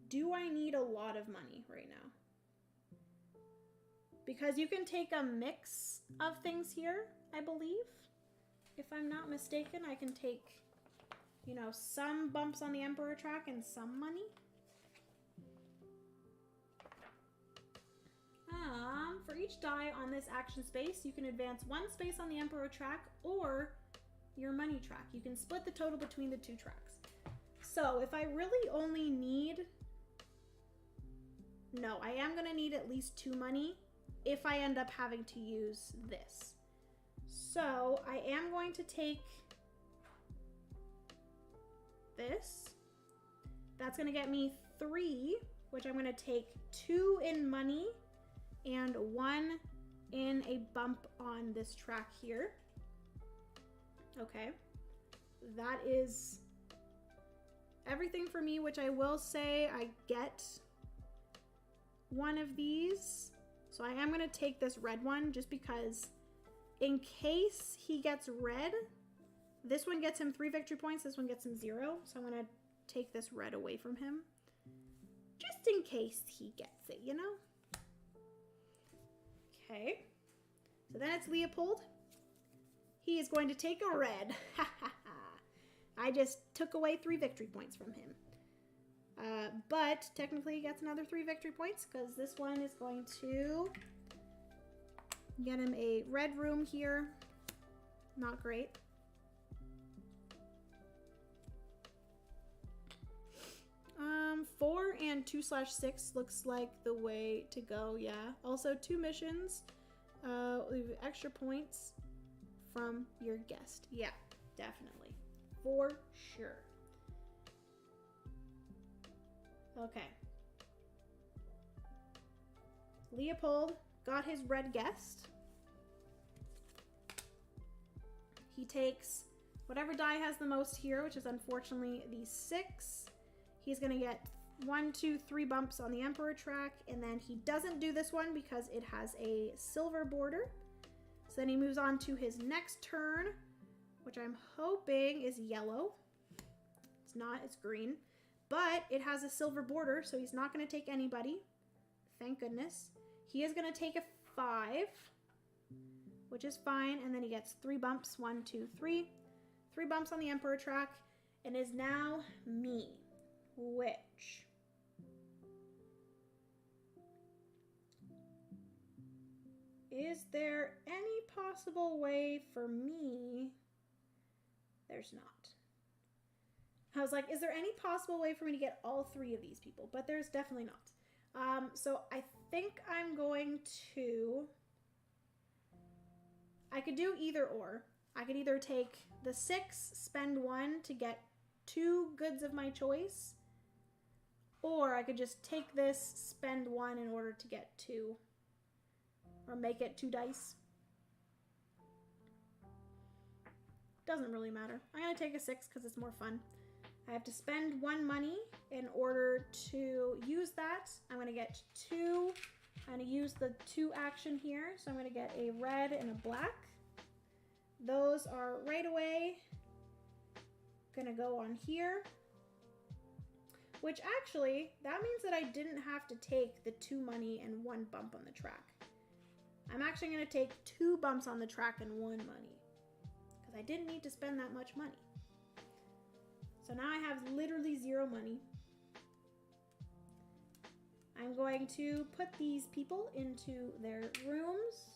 Do I need a lot of money right now? Because you can take a mix of things here, I believe. If I'm not mistaken, I can take, you know, some bumps on the Emperor track and some money. For each die on this action space, you can advance 1 space on the Emperor track or your money track. You can split the total between the 2 tracks. So if I really only need... No, I am going to need at least 2 money if I end up having to use this. So I am going to take this. That's going to get me 3, which I'm going to take 2 in money and 1 in a bump on this track here. Okay. That is everything for me, which I will say I get 1 of these. So I am going to take this red one just because in case he gets red, this one gets him 3 victory points, this one gets him 0. So I'm going to take this red away from him just in case he gets it, you know? Okay. So then it's Leopold. He is going to take a red. I just took away 3 victory points from him. But technically he gets another 3 victory points because this one is going to get him a red room here. Not great. Four and 2/6 looks like the way to go, yeah. Also 2 missions. Leave extra points from your guest. Yeah, definitely. For sure. Okay. Leopold got his red guest. He takes whatever die has the most here, which is unfortunately the 6. He's going to get 1, 2, 3 bumps on the Emperor track, and then he doesn't do this one because it has a silver border. So then he moves on to his next turn, which I'm hoping is yellow. It's not, it's green. But it has a silver border, so he's not going to take anybody. Thank goodness. He is going to take a 5. which is fine. And then he gets 3 bumps, 1, 2, 3. 3 bumps on the Emperor track, and is now me, which is there any possible way for me? There's not. I was like, is there any possible way for me to get all 3 of these people? But there's definitely not. So I think I'm going to, I could do either or. I could either take the 6, spend 1 to get 2 goods of my choice, or I could just take this, spend 1 in order to get 2, or make it 2 dice. Doesn't really matter. I'm gonna take a 6 because it's more fun. I have to spend 1 money in order to use that. I'm gonna get 2. I'm gonna use the 2 action here, so I'm gonna get a red and a black. Those are right away gonna go on here, which actually, that means that I didn't have to take the 2 money and 1 bump on the track. I'm actually gonna take 2 bumps on the track and 1 money, because I didn't need to spend that much money. So now I have literally 0 money. I'm going to put these people into their rooms.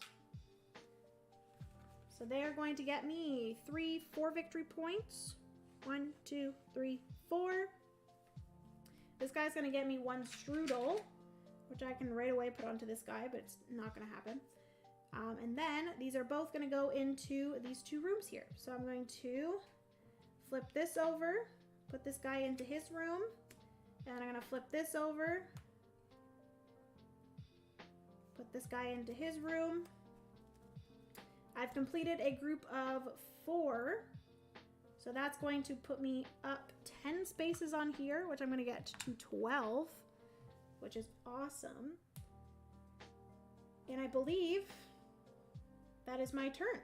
So they are going to get me 4 victory points. 1, 2, 3, 4. This guy's gonna get me 1 strudel, which I can right away put onto this guy, but it's not gonna happen. And then these are both gonna go into these 2 rooms here. So I'm going to flip this over, put this guy into his room, and I'm gonna flip this over, put this guy into his room. I've completed a group of 4, so that's going to put me up 10 spaces on here, which I'm going to get to 12, which is awesome. And I believe that is my turn.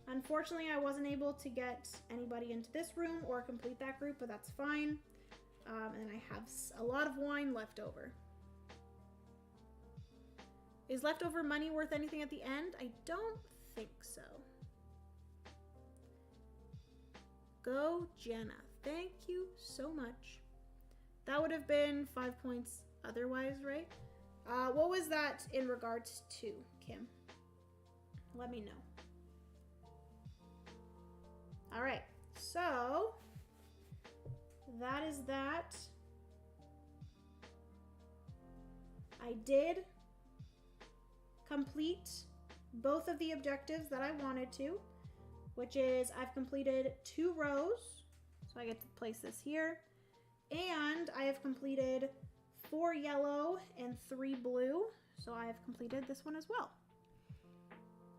Unfortunately, I wasn't able to get anybody into this room or complete that group, but that's fine. And I have a lot of wine left over. Is leftover money worth anything at the end? I don't think so. Go Jenna. Thank you so much. That would have been 5 points otherwise, right? What was that in regards to, Kim? Let me know. All right, so that is that. I did complete both of the objectives that I wanted to, which is I've completed 2 rows, so I get to place this here, and I have completed 4 yellow and 3 blue, so I have completed this one as well,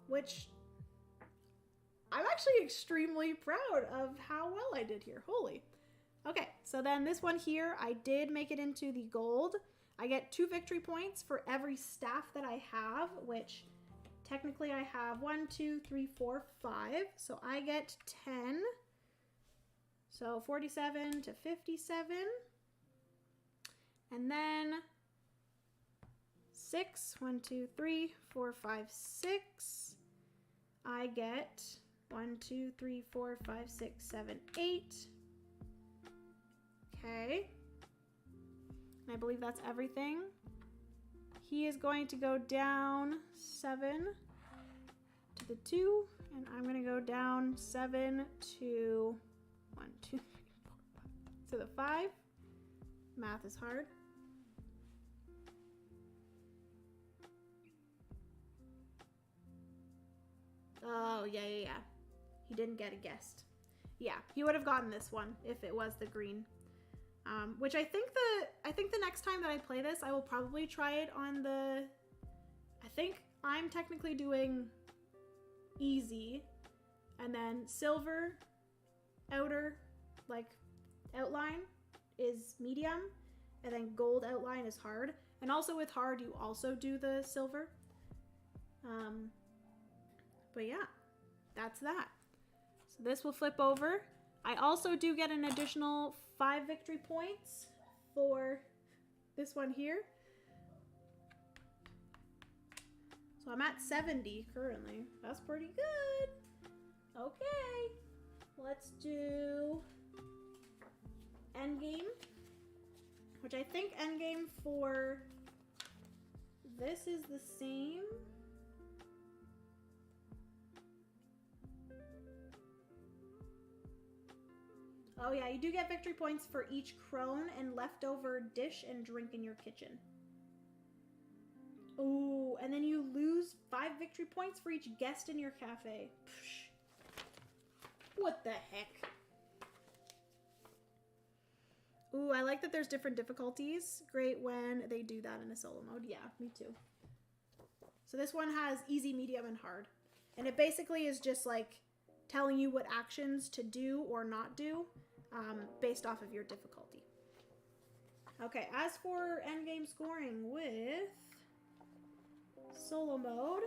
which I'm actually extremely proud of how well I did here. Holy. Okay, so then this one here, I did make it into the gold. I get 2 victory points for every staff that I have, which technically I have 1, 2, 3, 4, 5. So I get 10. So 47 to 57. And then 6, 1, 2, 3, 4, 5, 6. I get 1, 2, 3, 4, 5, 6, 7, 8. Okay. And I believe that's everything. He is going to go down 7 to the 2, and I'm going to go down 7 to 1, 2, 3, 4, 5 to the 5. Math is hard. Oh, yeah. He didn't get a guest. Yeah, he would have gotten this one if it was the green. Which I think the next time that I play this, I will probably try it on the, I think I'm technically doing easy, and then silver outer, like outline is medium, and then gold outline is hard. And also with hard, you also do the silver. But yeah, that's that. So this will flip over. I also do get an additional 5 victory points for this one here. So I'm at 70 currently. That's pretty good. Okay. Let's do endgame, which I think endgame for this is the same. Oh yeah, you do get victory points for each crone and leftover dish and drink in your kitchen. Ooh, and then you lose 5 victory points for each guest in your cafe. Psh. What the heck? Ooh, I like that there's different difficulties. Great when they do that in a solo mode. Yeah, me too. So this one has easy, medium, and hard. And it basically is just like telling you what actions to do or not do based off of your difficulty. Okay, as for endgame scoring with solo mode,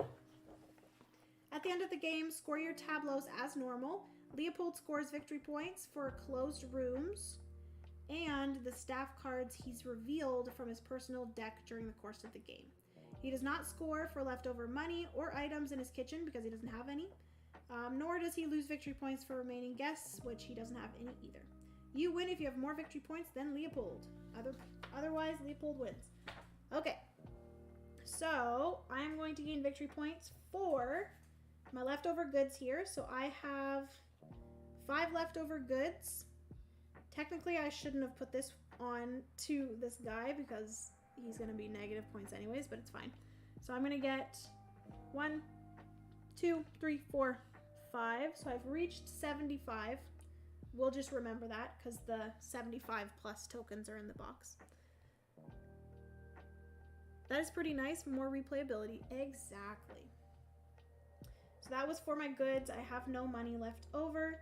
at the end of the game, score your tableaus as normal. Leopold scores victory points for closed rooms and the staff cards he's revealed from his personal deck during the course of the game. He does not score for leftover money or items in his kitchen because he doesn't have any. Nor does he lose victory points for remaining guests, which he doesn't have any either. You win if you have more victory points than Leopold. Otherwise, Leopold wins. Okay, so I'm going to gain victory points for my leftover goods here. So I have 5 leftover goods. Technically, I shouldn't have put this on to this guy because he's going to be negative points anyways, but it's fine. So I'm going to get 1, 2, 3, 4, 5. So I've reached 75. We'll just remember that because the 75 plus tokens are in the box. That is pretty nice. More replayability. Exactly. So that was for my goods. I have no money left over.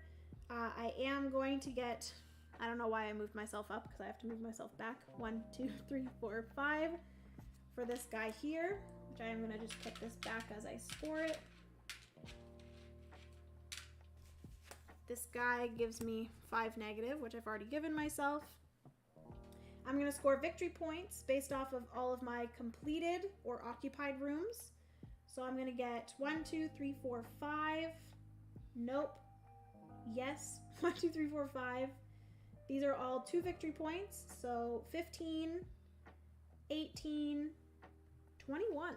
I am going to get, I don't know why I moved myself up because I have to move myself back. 1, 2, 3, 4, 5 for this guy here, which I am going to just put this back as I score it. This guy gives me 5 negative, which I've already given myself. I'm going to score victory points based off of all of my completed or occupied rooms. So I'm going to get 1, 2, 3, 4, 5. Nope. Yes. 1, 2, 3, 4, 5. These are all 2 victory points. So 15, 18, 21.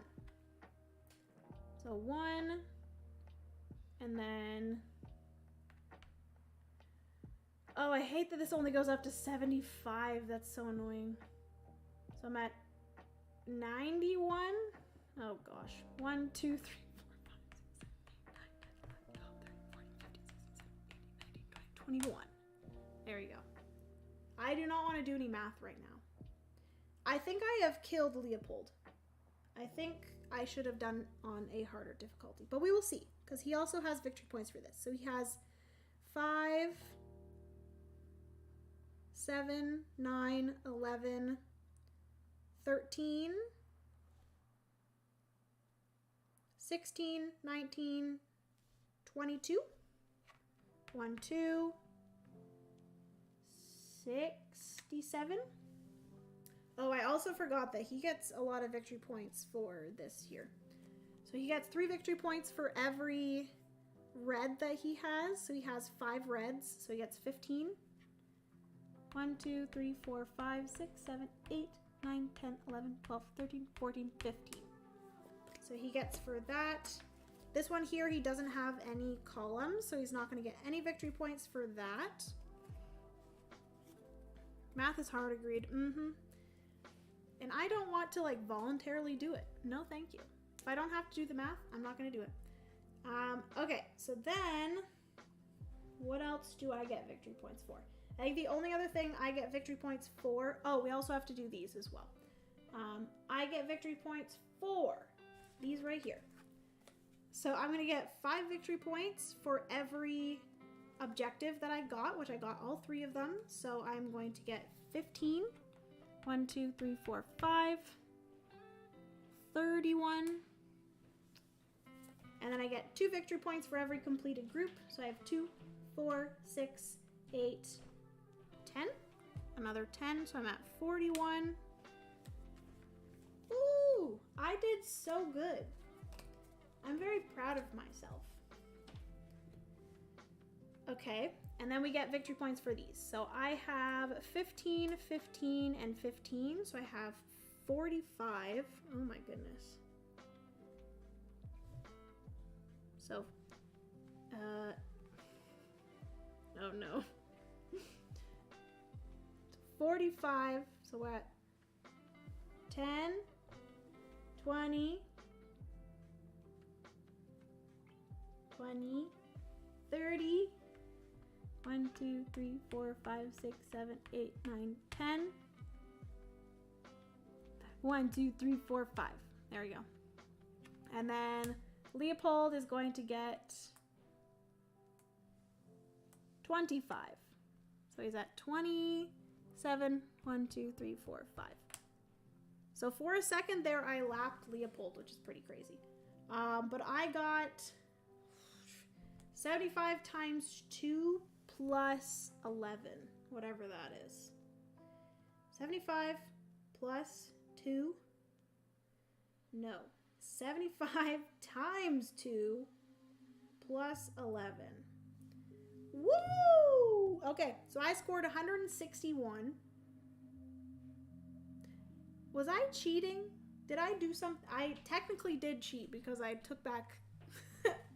So 1, and then... Oh, I hate that this only goes up to 75. That's so annoying. So I'm at 91. Oh gosh. 1, 2, 3, 4, 5, 6, 7, 8, 9, 10, 11, 12, 13, 14, 15, 16, 17, 18, 19, 20, 21. There you go. I do not want to do any math right now. I think I have killed Leopold. I think I should have done on a harder difficulty, but we will see because he also has victory points for this. So he has 5, 7, 9, 11, 13, 16, 19, 22, 1, 2, 67. Oh, I also forgot that he gets a lot of victory points for this here. So he gets 3 victory points for every red that he has. So he has 5 reds, so he gets 15. 1, 2, 3, 4, 5, 6, 7, 8, 9, 10, 11, 12, 13, 14, 15. So he gets for that. This one here, he doesn't have any columns, so he's not going to get any victory points for that. Math is hard, agreed. And I don't want to like voluntarily do it. No, thank you. If I don't have to do the math, I'm not going to do it. Okay, so then what else do I get victory points for? I think the only other thing I get victory points for, oh, we also have to do these as well. I get victory points for these right here. So I'm going to get 5 victory points for every objective that I got, which I got all 3 of them. So I'm going to get 15, 1, 2, 3, 4, 5, 31, and then I get 2 victory points for every completed group. So I have 2, 4, 6, 8, 10, another 10, so I'm at 41. Ooh, I did so good. I'm very proud of myself. Okay, and then we get victory points for these. So I have 15, 15, and 15. So I have 45. Oh my goodness. So, oh no. 45, so we're at 10, 20, 20, 30, 1, 2, 3, 4, 5, 6, 7, 8, 9, 10. 1, 2, 3, 4, 5. There we go. And then Leopold is going to get 25. So he's at 27. 1, 2, 3, 4, 5. So for a second there, I lapped Leopold, which is pretty crazy. But I got 75 times 2 plus 11, whatever that is. 75 plus 2. No. 75 times 2 plus 11. Woo! Okay, so I scored 161. Was I cheating? Did I do something? I technically did cheat because I took back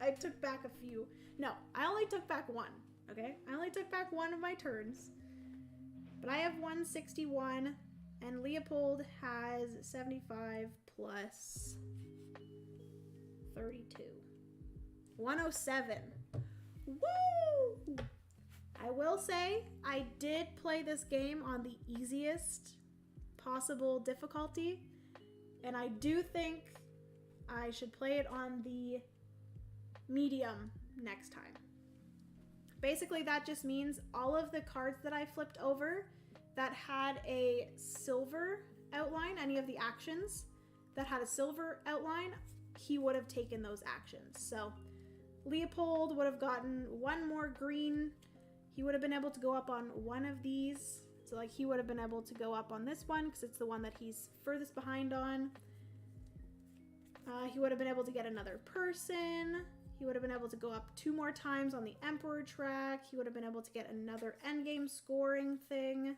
I took back a few. No, I only took back one, okay? I only took back one of my turns. But I have 161 and Leopold has 75 plus 32. 107. Woo! I will say I did play this game on the easiest possible difficulty, and I do think I should play it on the medium next time. Basically, that just means all of the cards that I flipped over that had a silver outline, any of the actions that had a silver outline, he would have taken those actions. So Leopold would have gotten one more green. He would have been able to go up on one of these. So like he would have been able to go up on this one because it's the one that he's furthest behind on. He would have been able to get another person. He would have been able to go up 2 more times on the Emperor track. He would have been able to get another endgame scoring thing.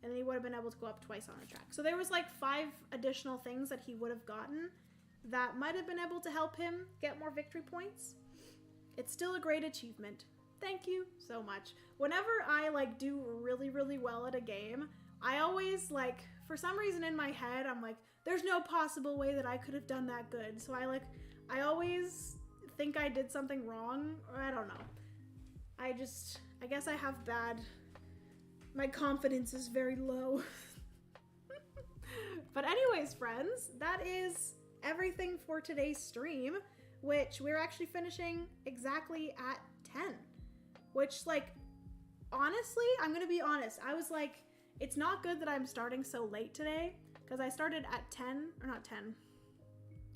And then he would have been able to go up twice on the track. So there was like 5 additional things that he would have gotten that might have been able to help him get more victory points. It's still a great achievement. Thank you so much. Whenever I like do really, really well at a game, I always like, for some reason in my head, I'm like, there's no possible way that I could have done that good. So I always think I did something wrong, or I don't know. I guess I have my confidence is very low. But anyways, friends, that is everything for today's stream, which we're actually finishing exactly at 10. Which, like, honestly, I'm gonna be honest, I was like, it's not good that I'm starting so late today, because I started at 10, or not 10,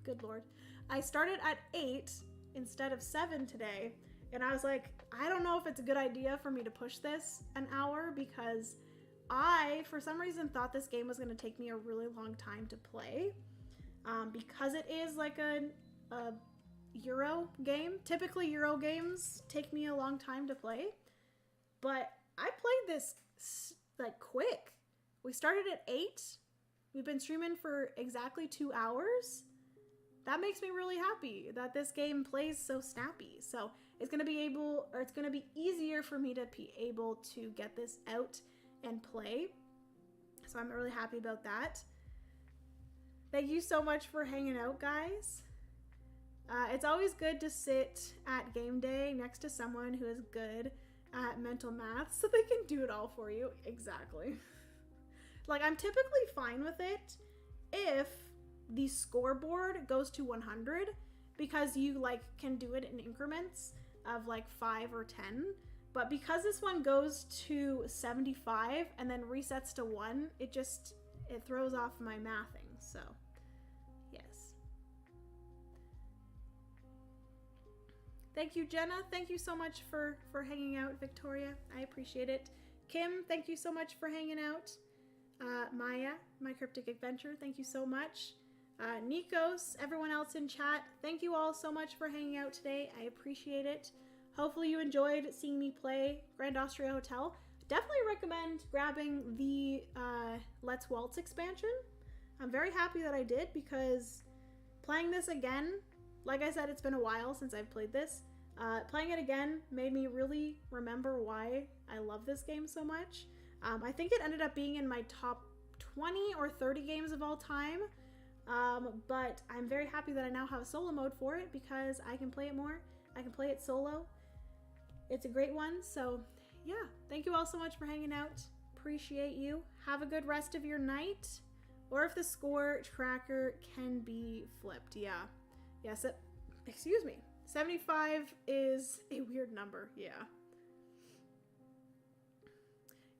good lord. I started at 8 instead of 7 today, and I was like, I don't know if it's a good idea for me to push this an hour, because I, for some reason, thought this game was going to take me a really long time to play, because it is like a Euro game. Typically, Euro games take me a long time to play, but I played this, like, quick. We started at 8. We've been streaming for exactly 2 hours. That makes me really happy that this game plays so snappy. So it's going to be easier for me to be able to get this out and play. So I'm really happy about that. Thank you so much for hanging out, guys. It's always good to sit at game day next to someone who is good at mental math so they can do it all for you. Exactly. Like, I'm typically fine with it if the scoreboard goes to 100, because you like can do it in increments of like 5 or 10. But because this one goes to 75 and then resets to 1, it throws off my mathing. So yes. Thank you, Jenna. Thank you so much for hanging out, Victoria. I appreciate it. Kim, thank you so much for hanging out. Maya, my cryptic adventure, thank you so much. Nikos, everyone else in chat, thank you all so much for hanging out today. I appreciate it. Hopefully you enjoyed seeing me play Grand Austria Hotel. Definitely recommend grabbing the Let's Waltz expansion. I'm very happy that I did, because playing this again, like I said, it's been a while since I've played this. Playing it again made me really remember why I love this game so much. I think it ended up being in my top 20 or 30 games of all time. But I'm very happy that I now have a solo mode for it, because I can play it more. I can play it solo. It's a great one. So yeah, thank you all so much for hanging out. Appreciate you. Have a good rest of your night. Or if the score tracker can be flipped. Yeah. Yes. Excuse me. 75 is a weird number. Yeah.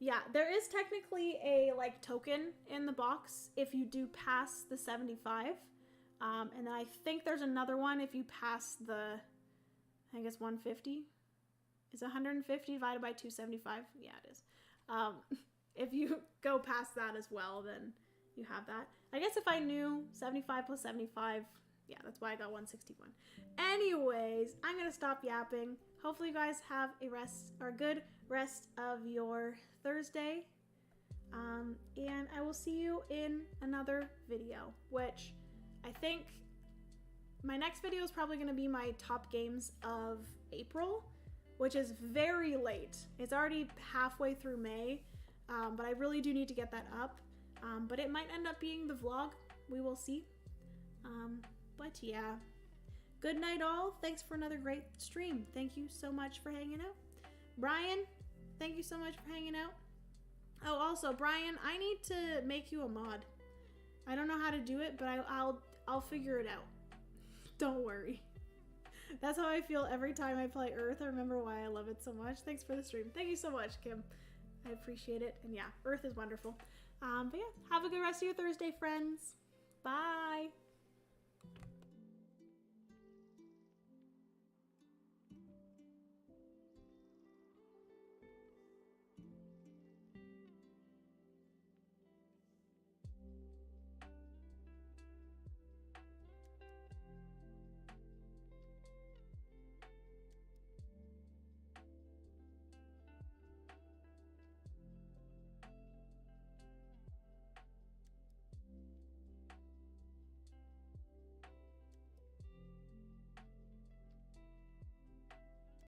Yeah, there is technically a like token in the box if you do pass the 75. And then I think there's another one if you pass the, I think it's 150. Is 150 divided by 275? Yeah, it is. If you go past that as well, then you have that. I guess if I knew 75 plus 75, yeah, that's why I got 161. Anyways, I'm going to stop yapping. Hopefully you guys have a good rest of your Thursday. And I will see you in another video, which I think my next video is probably going to be my top games of April, which is very late. It's already halfway through May, but I really do need to get that up. But it might end up being the vlog. We will see. But yeah, good night all. Thanks for another great stream. Thank you so much for hanging out. Brian, thank you so much for hanging out. Oh, also, Brian, I need to make you a mod. I don't know how to do it, but I'll figure it out. Don't worry. That's how I feel every time I play Earth. I remember why I love it so much. Thanks for the stream. Thank you so much, Kim. I appreciate it. And yeah, Earth is wonderful. But yeah, have a good rest of your Thursday, friends. Bye.